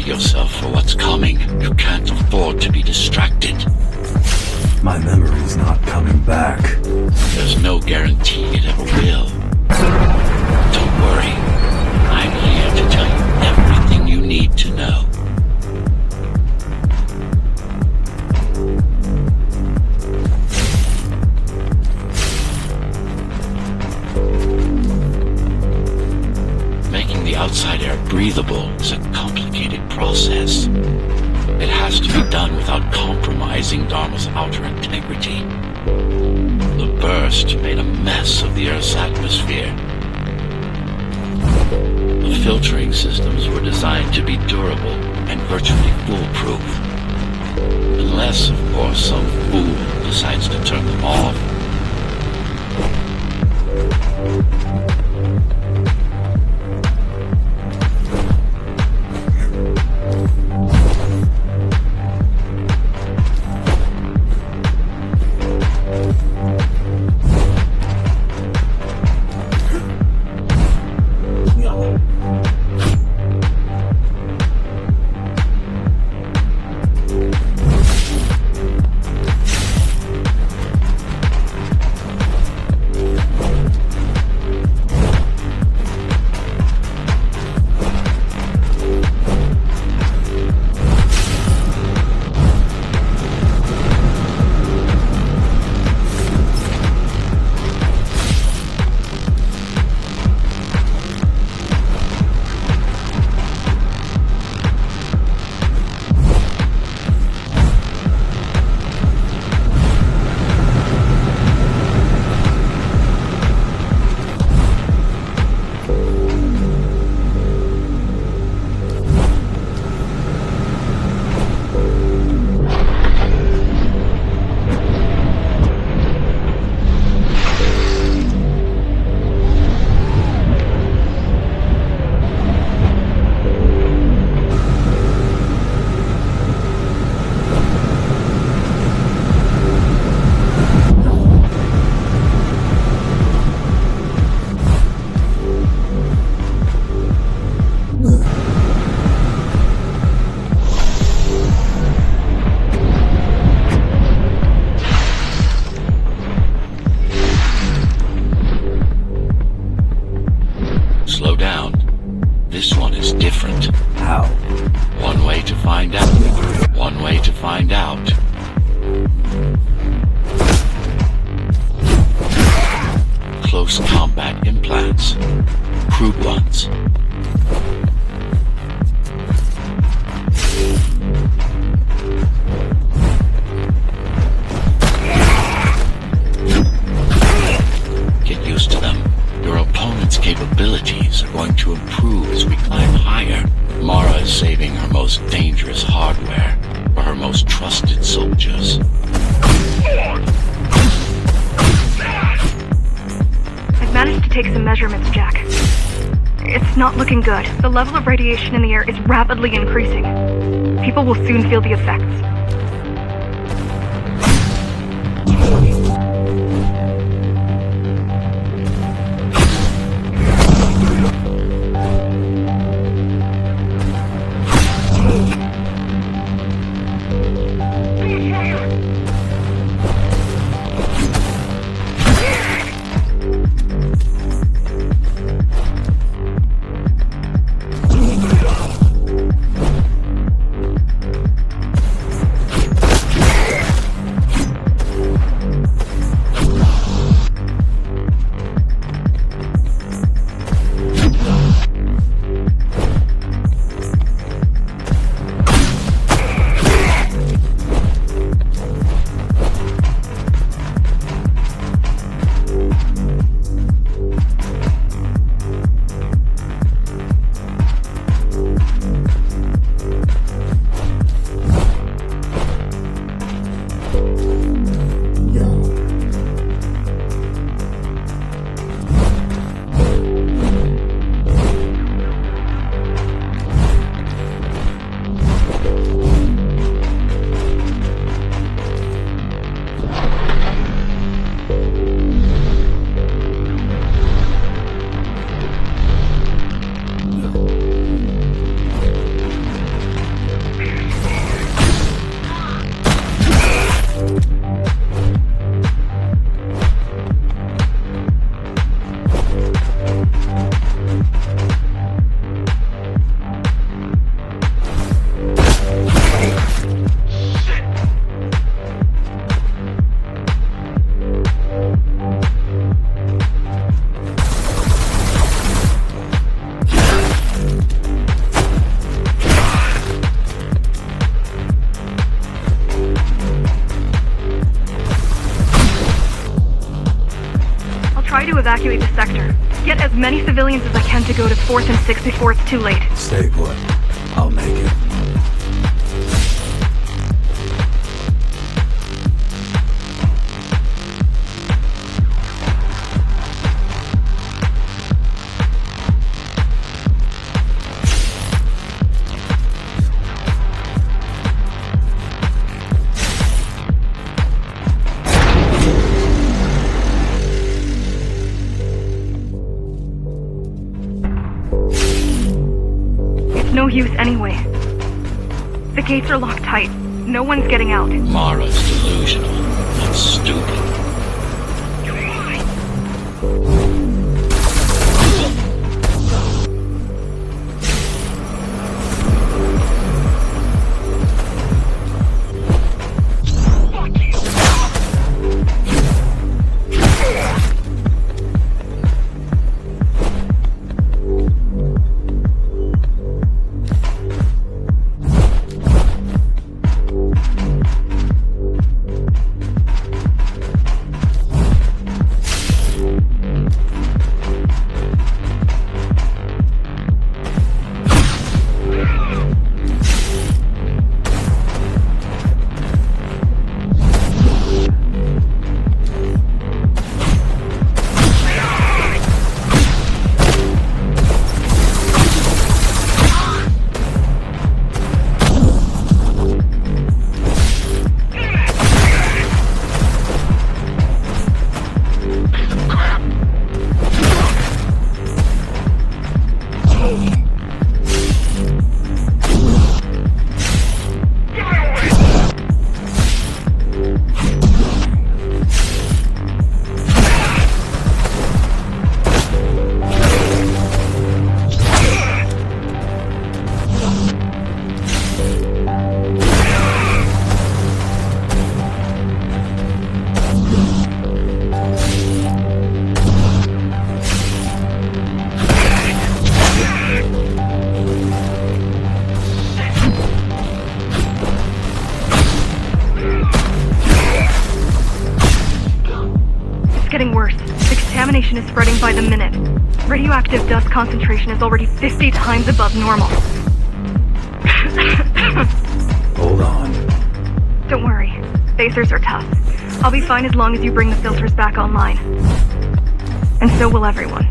S1: Yourself for what's coming. You can't afford to be distracted.
S3: My memory's not coming back.
S1: There's no guarantee it ever will. Don't worry. I'm here to tell you everything you need to know. Making the outside air breathable is a complicated process. It has to be done without compromising Dharma's outer integrity. The burst made a mess of the Earth's atmosphere. The filtering systems were designed to be durable and virtually foolproof. Unless, of course, some fool decides to turn them off. Close combat implants. Crude ones. Get used to them. Your opponent's capabilities are going to improve as we climb higher. Mara is saving her most dangerous hardware for her most trusted soldiers.
S4: I've managed to take some measurements, Jack. It's not looking good. The level of radiation in the air is rapidly increasing. People will soon feel the effects. Try to evacuate the sector. Get as many civilians as I can to go to 4th and 6th before it's too late.
S3: Stay put. I'll make it.
S4: No use anyway. The gates are locked tight. No one's getting out.
S1: Mara's delusional. That's stupid.
S4: Getting worse. The contamination is spreading by the minute. Radioactive dust concentration is already 50 times above normal.
S3: Hold on.
S4: Don't worry. Phasers are tough. I'll be fine as long as you bring the filters back online. And so will everyone.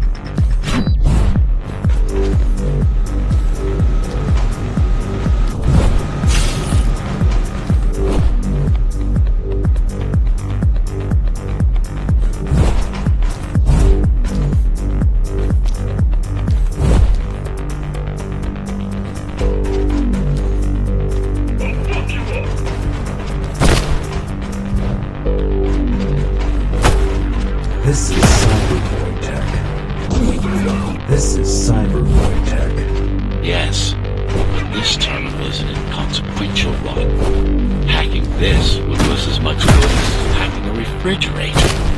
S3: This is cybervoid tech. This is cybervoid tech.
S1: Yes, but this terminal is an inconsequential one. Hacking this would do us as much good as hacking a refrigerator.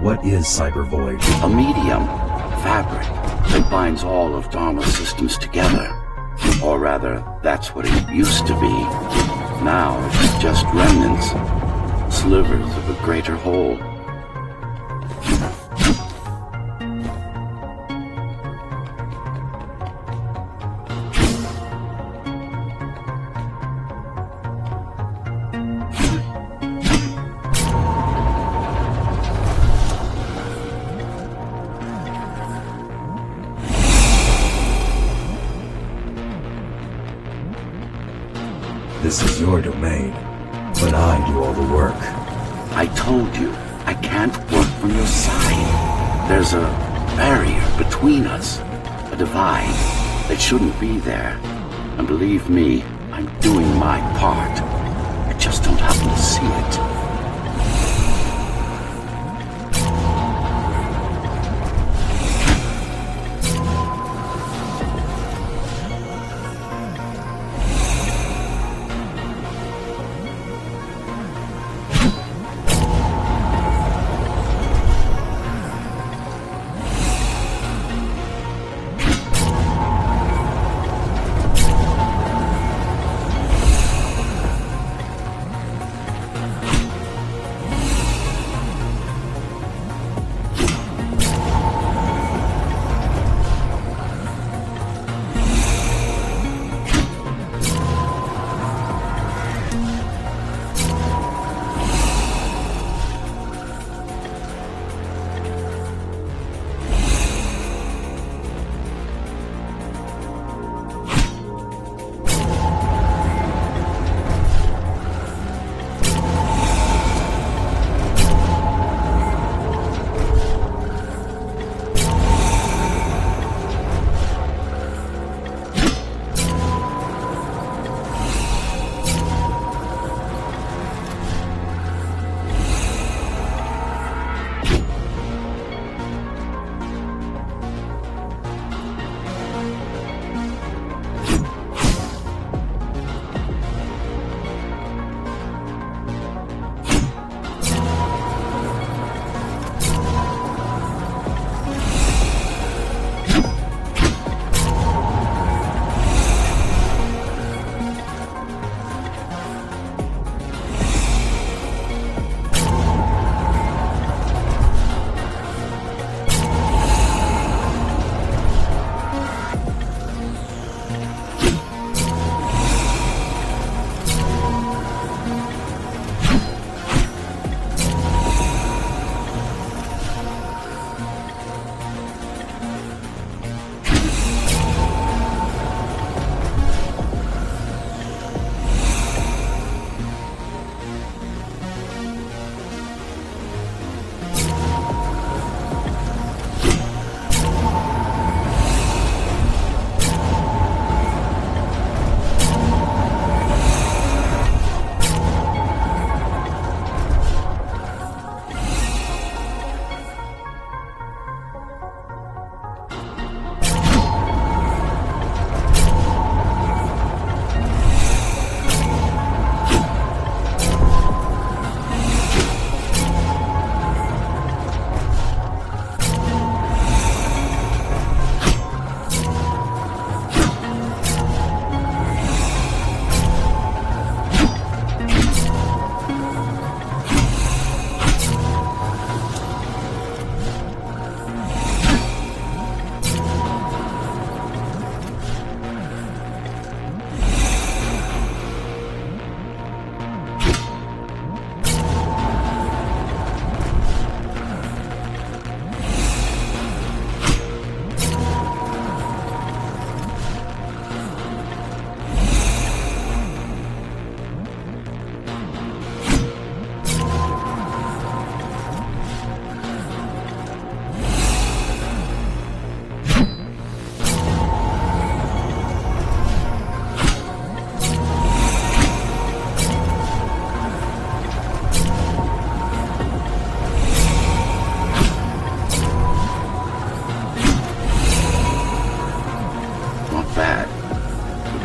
S3: What is cybervoid?
S1: A medium, fabric, that binds all of Dharma's systems together. Or rather, that's what it used to be. Now it's just remnants, slivers of a greater whole.
S3: This is your domain, but I do all the work.
S1: I told you, I can't work from your side. There's a barrier between us, a divide that shouldn't be there. And believe me, I'm doing my part. I just don't happen to see it.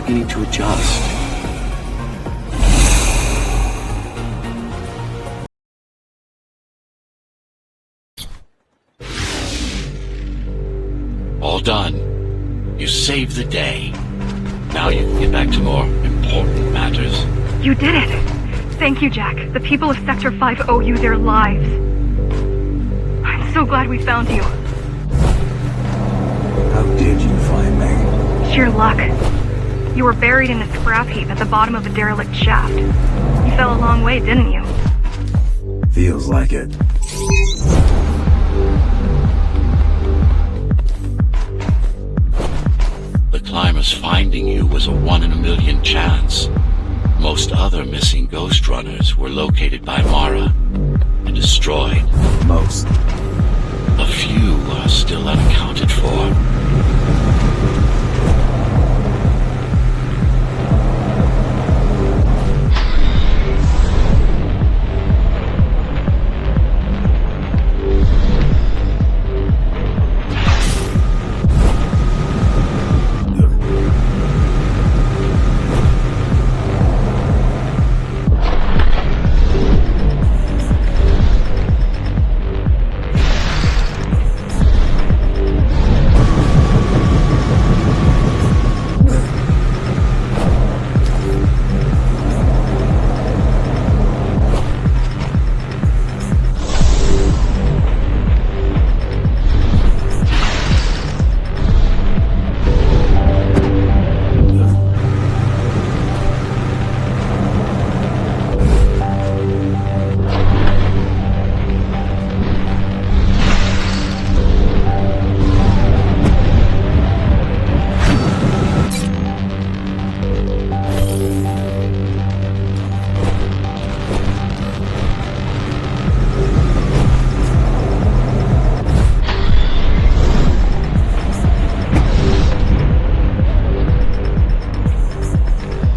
S3: beginning to adjust.
S1: All done. You saved the day. Now you can get back to more important matters.
S4: You did it! Thank you, Jack. The people of Sector 5 owe you their lives. I'm so glad we found you.
S3: How did you find me?
S4: Sheer luck. You were buried in a scrap heap at the bottom of a derelict shaft. You fell a long way, didn't you?
S3: Feels like it.
S1: The climbers finding you was a 1 in a million chance. Most other missing Ghostrunners were located by Mara and destroyed.
S3: Most.
S1: A few are still unaccounted for.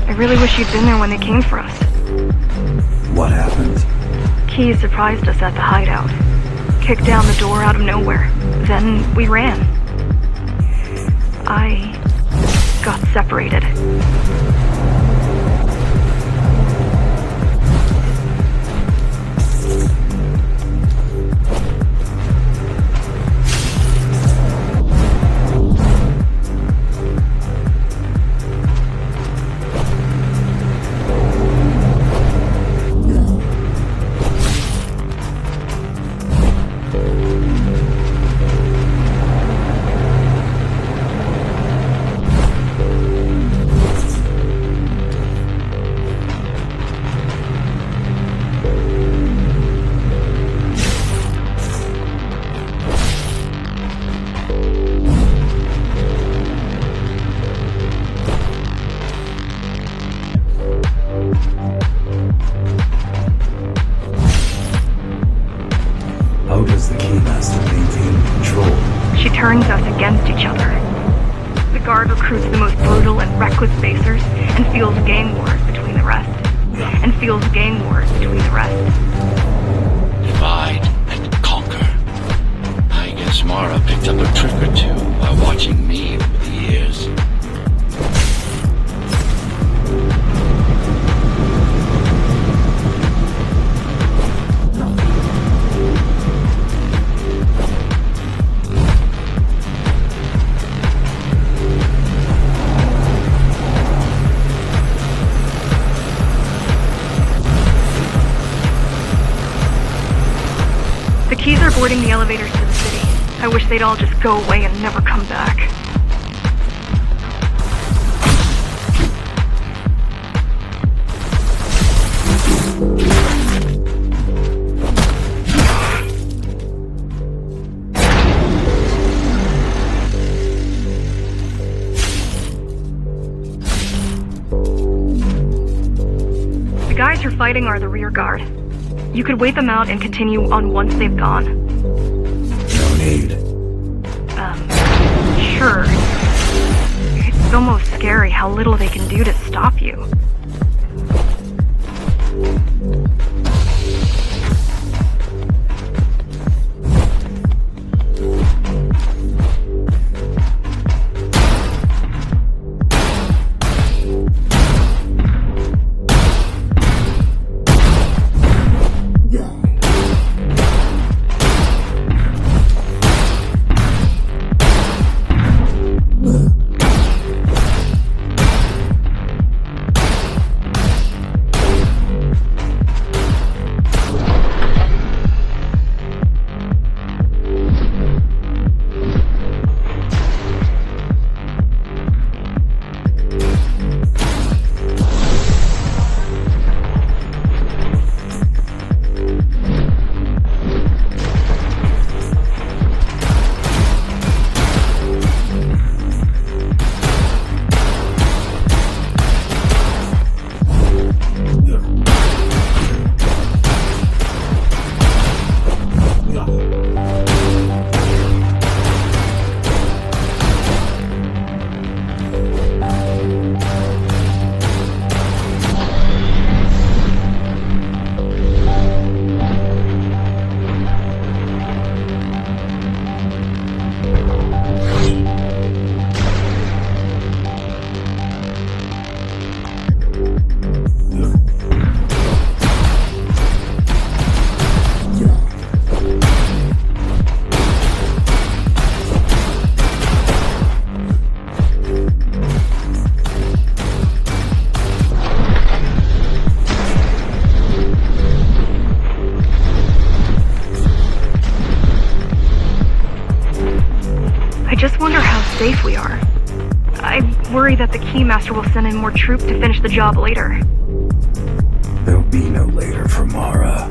S4: I really wish you'd been there when they came for us.
S3: What happened?
S4: Key surprised us at the hideout. Kicked down the door out of nowhere. Then we ran. I got separated.
S3: How does the Keymaster maintain control?
S4: She turns us against each other. The guard recruits the most brutal and reckless spacers and fuels gang wars between the rest.
S1: Divide and conquer. I guess Mara picked up a trick or two while watching me over the years.
S4: The keys are boarding the elevators to the city. I wish they'd all just go away and never come back. The guys you're fighting are the rear guard. You could wait them out and continue on once they've gone.
S3: No need.
S4: Sure. It's almost scary how little they can do to stop you. just wonder how safe we are. I worry that the Keymaster will send in more troops to finish the job later.
S3: There'll be no later for Mara.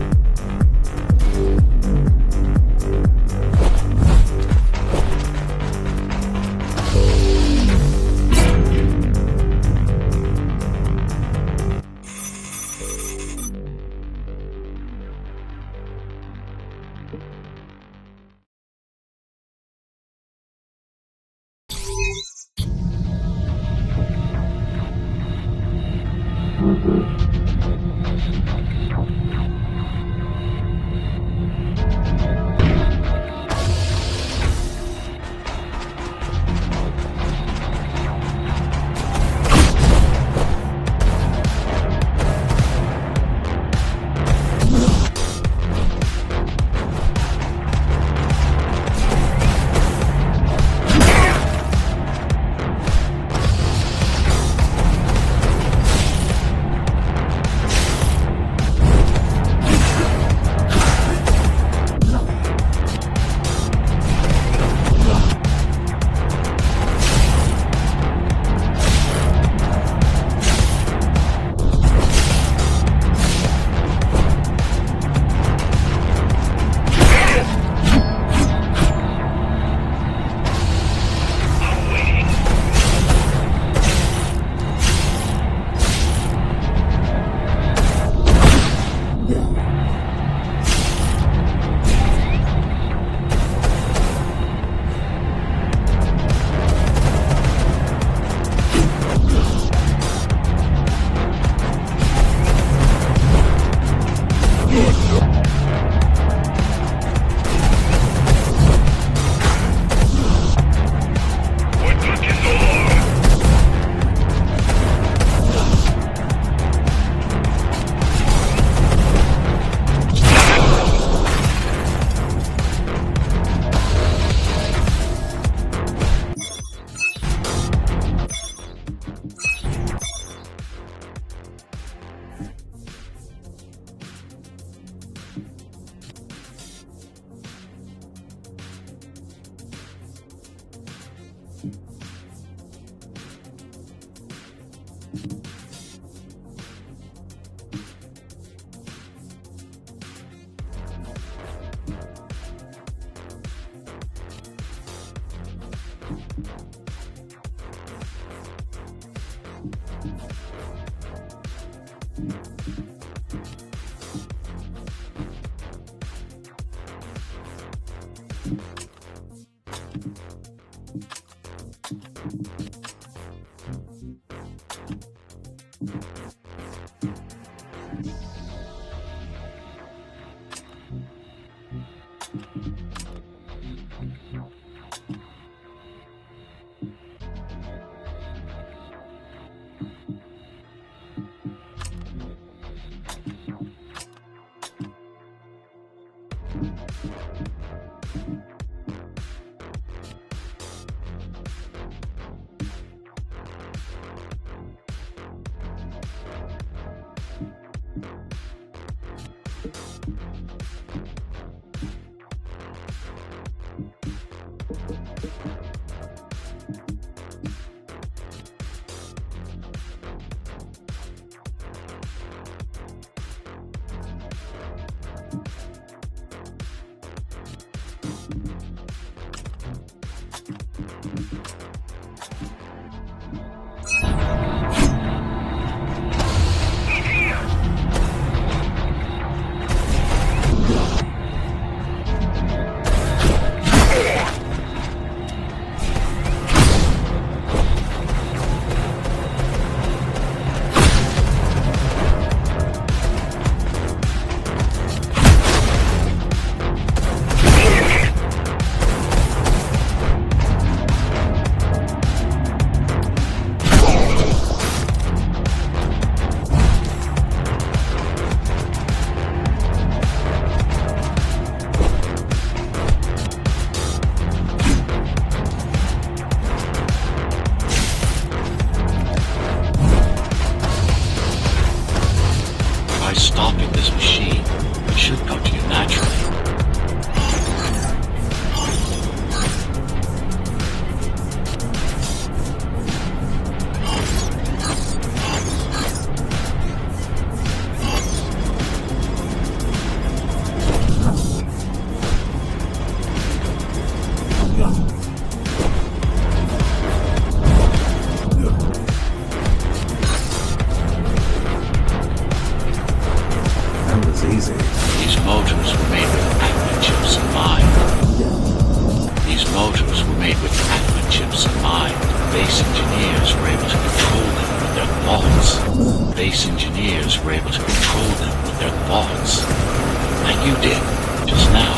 S1: base engineers were able to control them with their thoughts. Like you did, just now.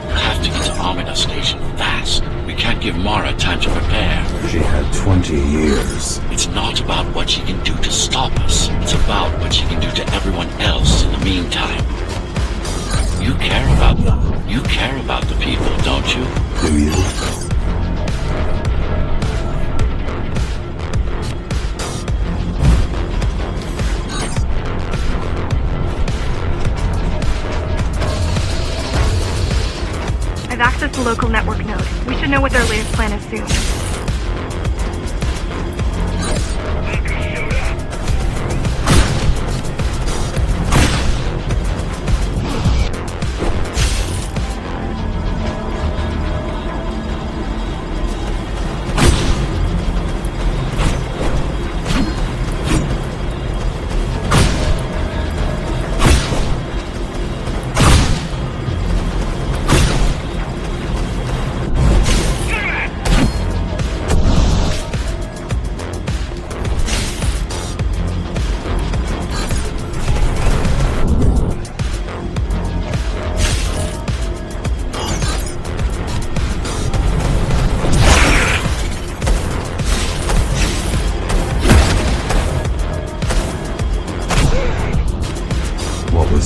S1: You have to get to Amina Station fast. We can't give Mara time to prepare.
S3: She had 20 years.
S1: It's not about what she can do to stop us. It's about what she can do to everyone else in the meantime. You care about them. You care about the people, don't you?
S3: Do you?
S4: I've accessed the local network node. We should know what their latest plan is soon.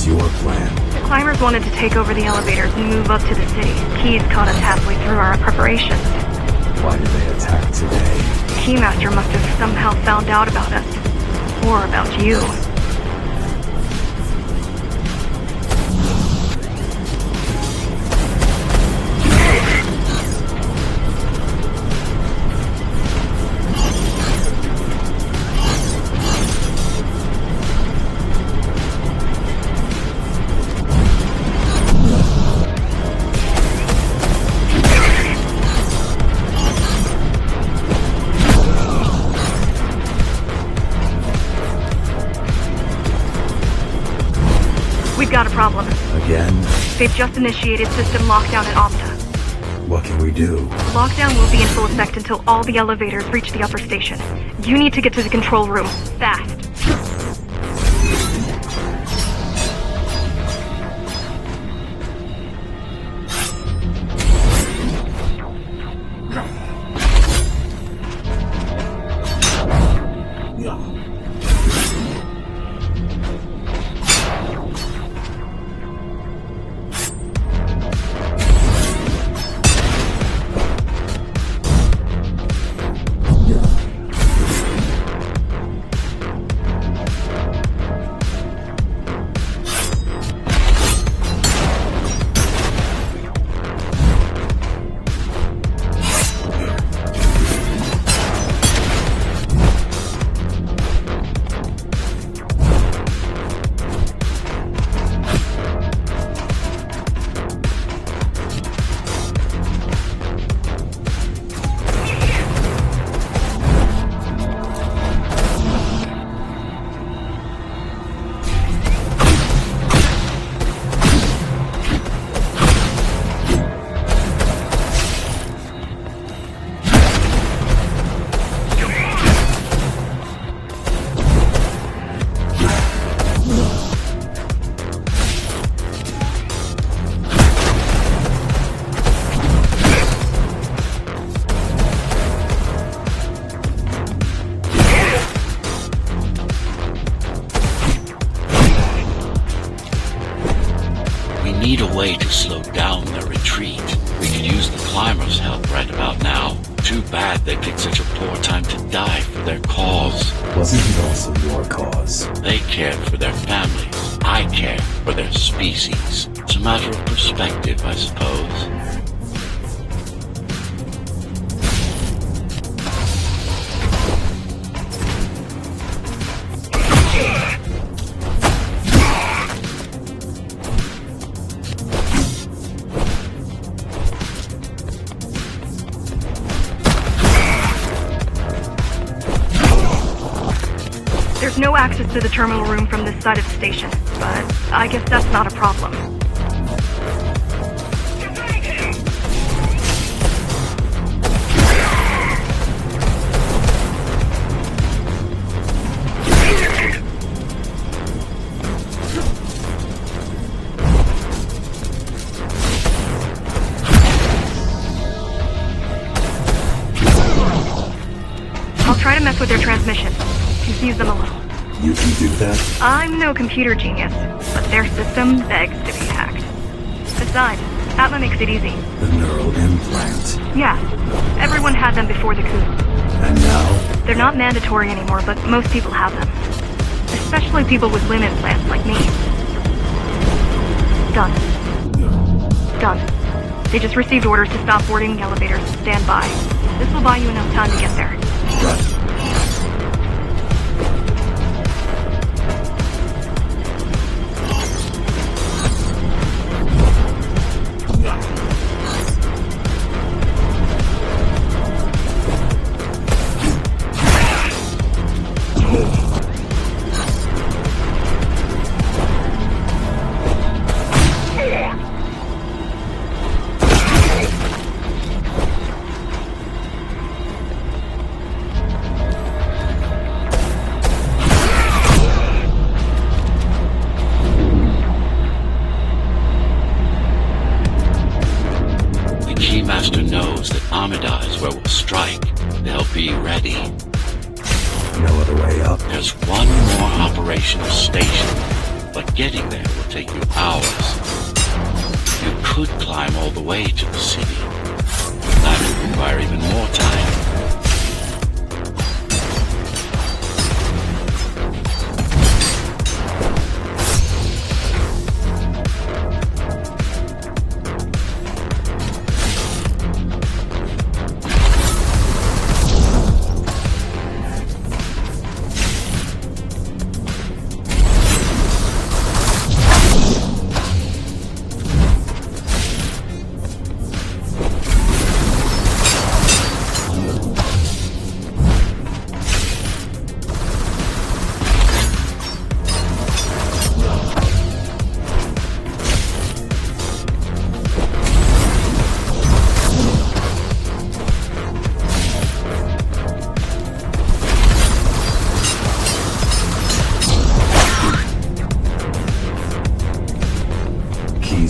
S3: Your plan.
S4: The climbers wanted to take over the elevators and move up to the city. Keys caught us halfway through our preparations.
S3: Why did they attack today?
S4: Keymaster must have somehow found out about us. Or about you. We've got a problem.
S3: Again?
S4: They've just initiated system lockdown at Omta.
S3: What can we do?
S4: Lockdown will be in full effect until all the elevators reach the upper station. You need to get to the control room. Fast.
S1: Need a way to slow down their retreat. We could use the climbers' help right about now. Too bad they picked such a poor time to die for their cause.
S3: Wasn't it also your cause?
S1: They cared for their families. I care for their species. It's a matter of perspective, I suppose.
S4: There's no access to the terminal room from this side of the station, but I guess that's not a problem. Try to mess with their transmission. Confuse them a little.
S3: You can do that?
S4: I'm no computer genius, but their system begs to be hacked. Besides, Atma makes it easy.
S3: The neural implant.
S4: Yeah, everyone had them before the coup.
S3: And now?
S4: They're not mandatory anymore, but most people have them. Especially people with limb implants like me. Done. Done. They just received orders to stop boarding the elevators and stand by. This will buy you enough time to get there.
S3: Right.
S1: Master knows that Armada is where we'll strike. They'll be ready.
S3: No other way up.
S1: There's one more operational station, but getting there will take you hours. You could climb all the way to the city. That would require even more time.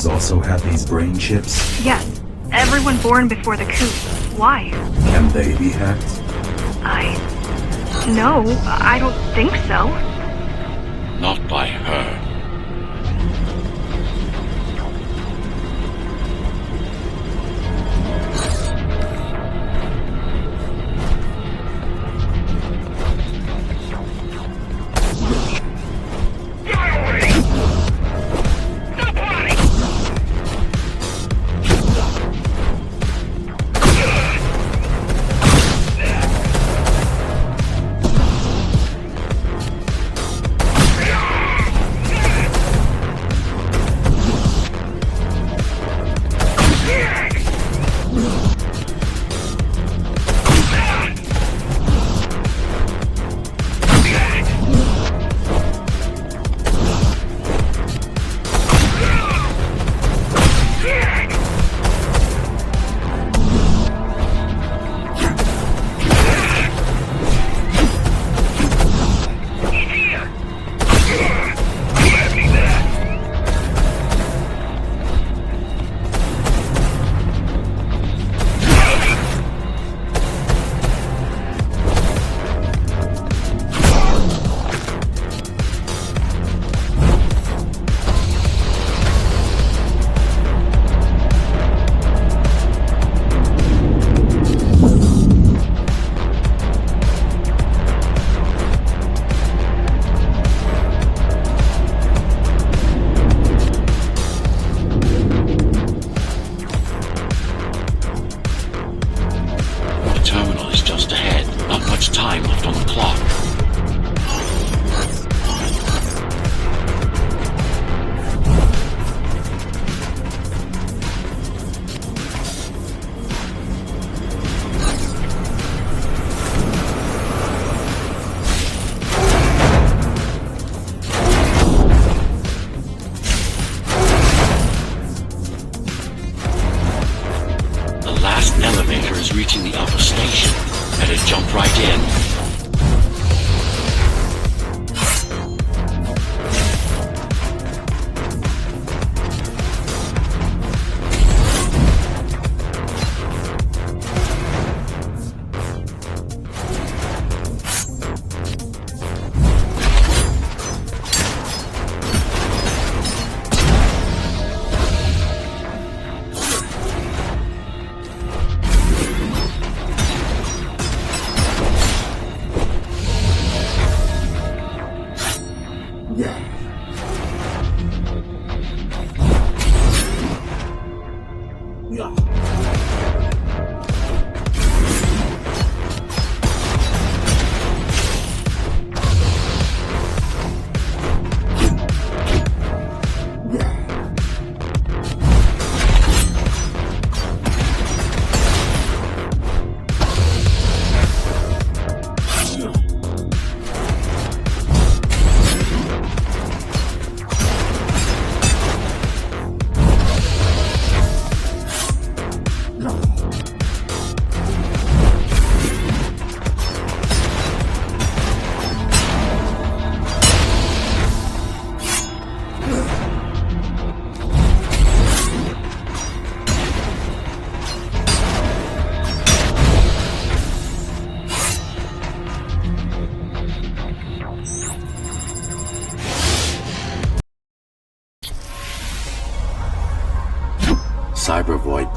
S3: Also have these brain chips?
S4: Yes. Everyone born before the coup. Why?
S3: Can they be hacked?
S4: No, I don't think so.
S1: Not by her. Reaching the upper station. Better jump right in.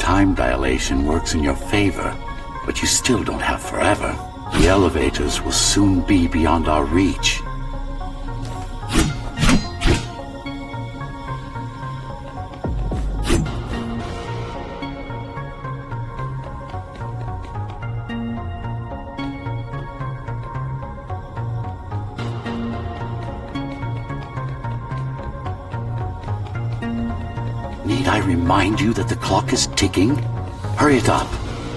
S1: time dilation works in your favor, but you still don't have forever. The elevators will soon be beyond our reach. Need I remind you that the clock is ticking? Hurry it up.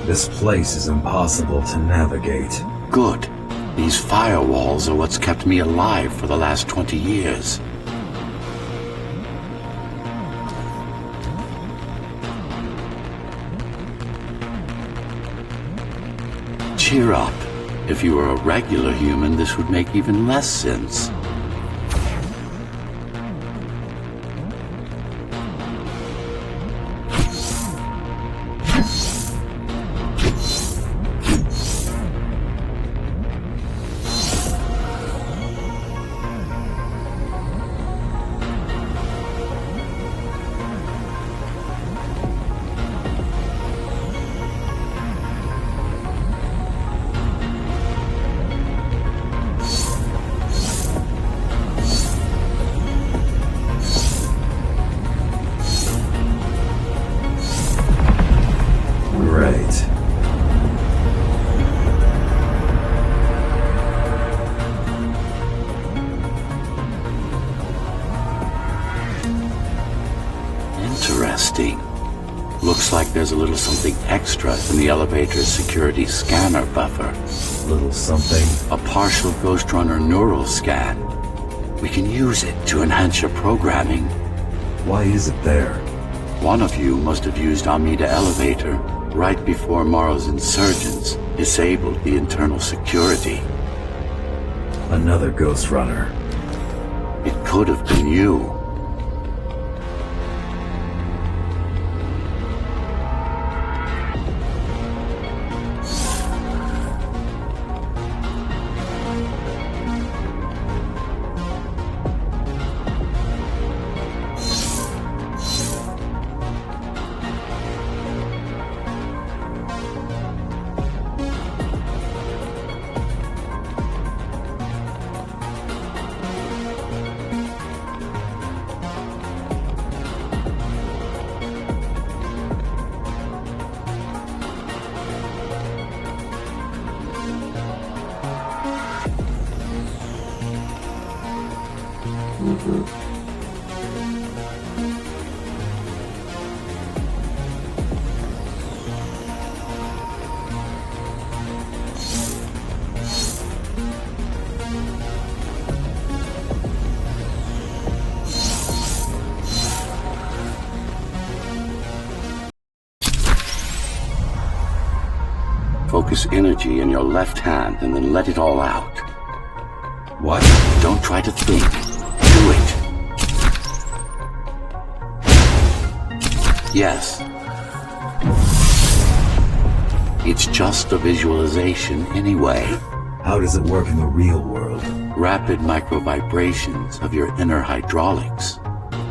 S3: This place is impossible to navigate.
S1: Good. These firewalls are what's kept me alive for the last 20 years. Cheer up. If you were a regular human, this would make even less sense.
S3: Right.
S1: Interesting. Looks like there's a little something extra in the elevator's security scanner buffer.
S3: Little something.
S1: A partial Ghostrunner neural scan. We can use it to enhance your programming.
S3: Why is it there?
S1: One of you must have used Amida Elevator right before Morrow's insurgents disabled the internal security.
S3: Another Ghostrunner.
S1: It could have been you. Focus energy in your left hand and then let it all out.
S3: What?
S1: Don't try to think. Do it. Yes. It's just a visualization anyway.
S3: How does it work in the real world?
S1: Rapid microvibrations of your inner hydraulics.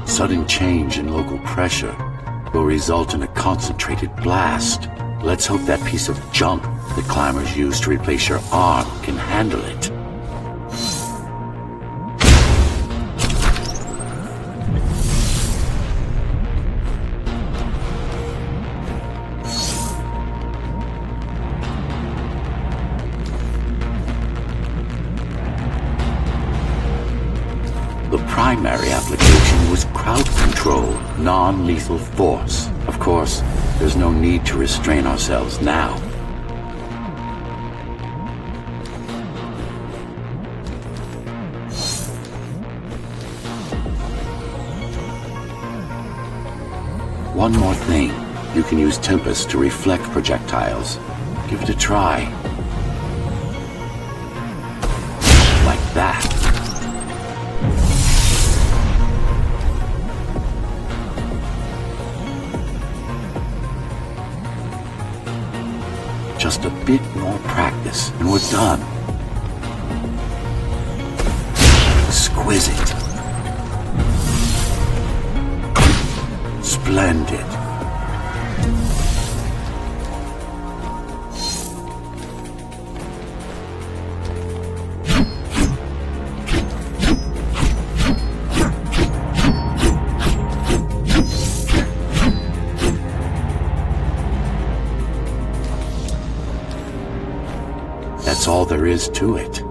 S1: Sudden change in local pressure will result in a concentrated blast. Let's hope that piece of junk the climbers use to replace your arm can handle it. The primary application was crowd control, non-lethal force. Of course, there's no need to restrain ourselves now. One more thing. You can use Tempest to reflect projectiles. Give it a try. Like that. Just a bit more practice, and we're done. Exquisite. Splendid. That's all there is to it.